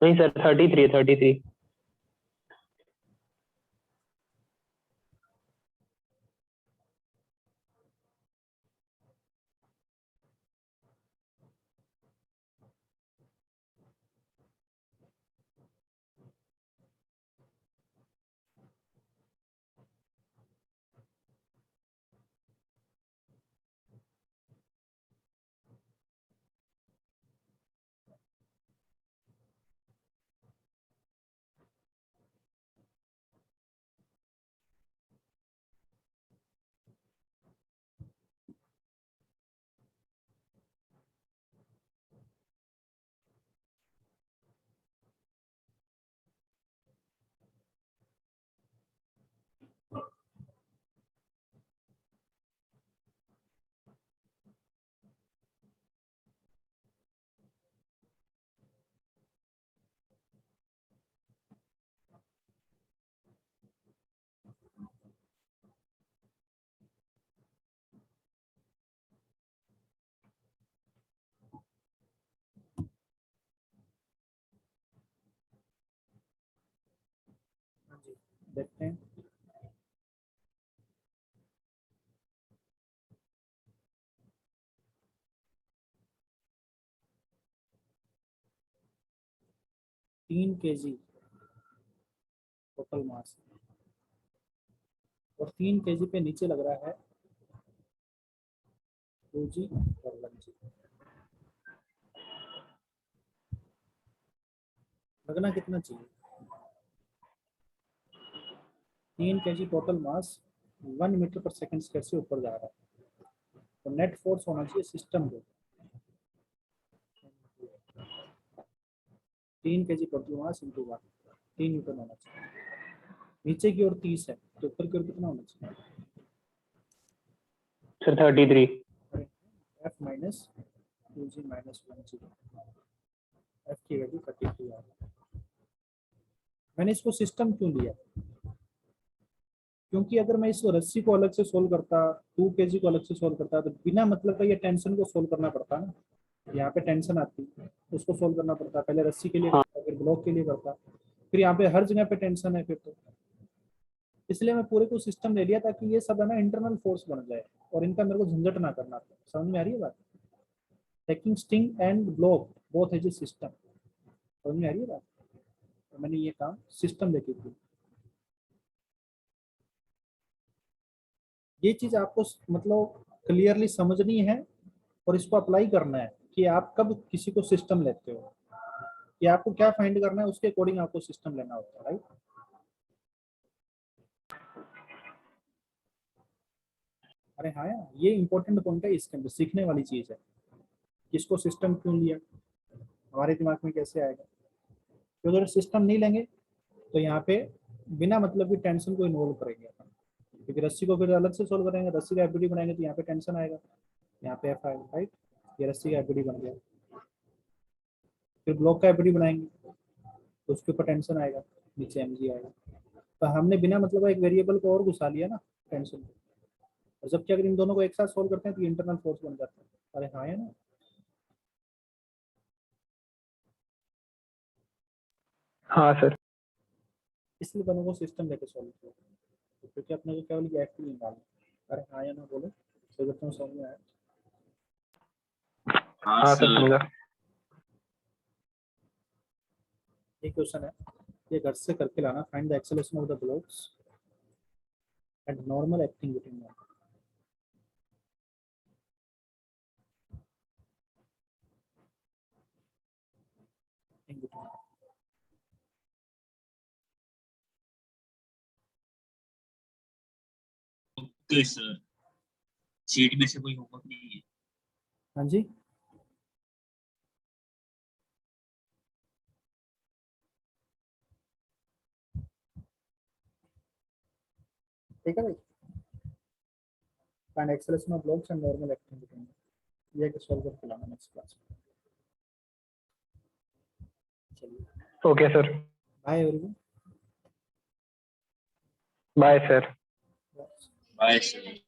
नहीं सर 33 33। 3 kg टोटल मास और 3 kg पे नीचे लग रहा है 2g और 1g। लगना कितना चाहिए? 3 kg टोटल मास 1 मीटर पर सेकंड स्क्वायर से ऊपर जा रहा है, तो नेट फोर्स होना चाहिए सिस्टम को 3 kg total mass into 1, 3 Newton होना चाहिए। नीचे की ओर 30 है तो ऊपर की ओर कितना होना चाहिए? Sir 33। F minus 2g minus 1g, F की वैल्यू 33 आ रही है। मैंने इसको सिस्टम क्यों लिया? क्योंकि अगर मैं इस रस्सी को अलग से सोल्व करता, 2 kg को अलग से सोल्व करता, तो बिना मतलब का ये टेंशन को सोल्व करना पड़ता ना। यहाँ पे टेंशन आती, उसको सोल्व करना पड़ता, पहले रस्सी के लिए करता, फिर ब्लॉक के लिए करता, फिर यहाँ पे हर जगह पे टेंशन है फिर तो। इसलिए मैं पूरे को सिस्टम ले लिया ताकि ये सब है ना इंटरनल फोर्स बन जाए और इनका मेरे को झंझट ना करना पड़े। समझ में आ रही है बात? Taking string and block both as a system. समझ में आ रही है बात? तो मैंने ये काम सिस्टम लेके किया। ये चीज आपको मतलब क्लियरली समझनी है और इसको अप्लाई करना है कि आप कब किसी को सिस्टम लेते हो, कि आपको क्या फाइंड करना है, उसके अकॉर्डिंग आपको सिस्टम लेना होता है, राइट? अरे हाँ यार, ये इंपॉर्टेंट पॉइंट है, इसके अंदर सीखने वाली चीज है। किसको सिस्टम क्यों लिया, हमारे दिमाग में कैसे आएगा? तो अगर सिस्टम नहीं लेंगे तो यहाँ पे बिना मतलब की टेंशन को इन्वॉल्व करेंगे अपन, क्योंकि रस्सी को फिर अलग से सोल्व करेंगे, रस्सी का एफबीडी बनाएंगे तो यहाँ पे टेंशन आएगा, यहाँ पे एफ आएगा, राइट? ये रस्सी का एफबीडी बन गया। फिर ब्लॉक का एफबीडी बनाएंगे तो उसके ऊपर टेंशन आएगा, नीचे एमजी आएगा। तो हमने बिना मतलब एक वेरिएबल को और घुसा लिया ना टेंशन को, और जबकि अगर इन दोनों को एक साथ सोल्व करते हैं तो इंटरनल फोर्स बन जाता है। अरे हाँ है ना? हाँ सर। इसलिए दोनों को सिस्टम लेके सोल्व किया, क्योंकि अपने को केवल ये एक्टिव निकालना। अरे हाँ या ना बोलो, तो तुम समझ में आया? हाँ हाँ सर सर। समझा। एक क्वेश्चन है, ये घर से करके लाना। Find the acceleration of the blocks and normal acting between them. Okay sir, seat में से कोई होमवर्क नहीं है? हाँ जी, ठीक है भाई। Find acceleration of blocks and normal acting between them, ये सॉल्व करके लाना नेक्स्ट क्लास में। चलिए, okay sir. Bye everyone. Bye sir. Bye sir.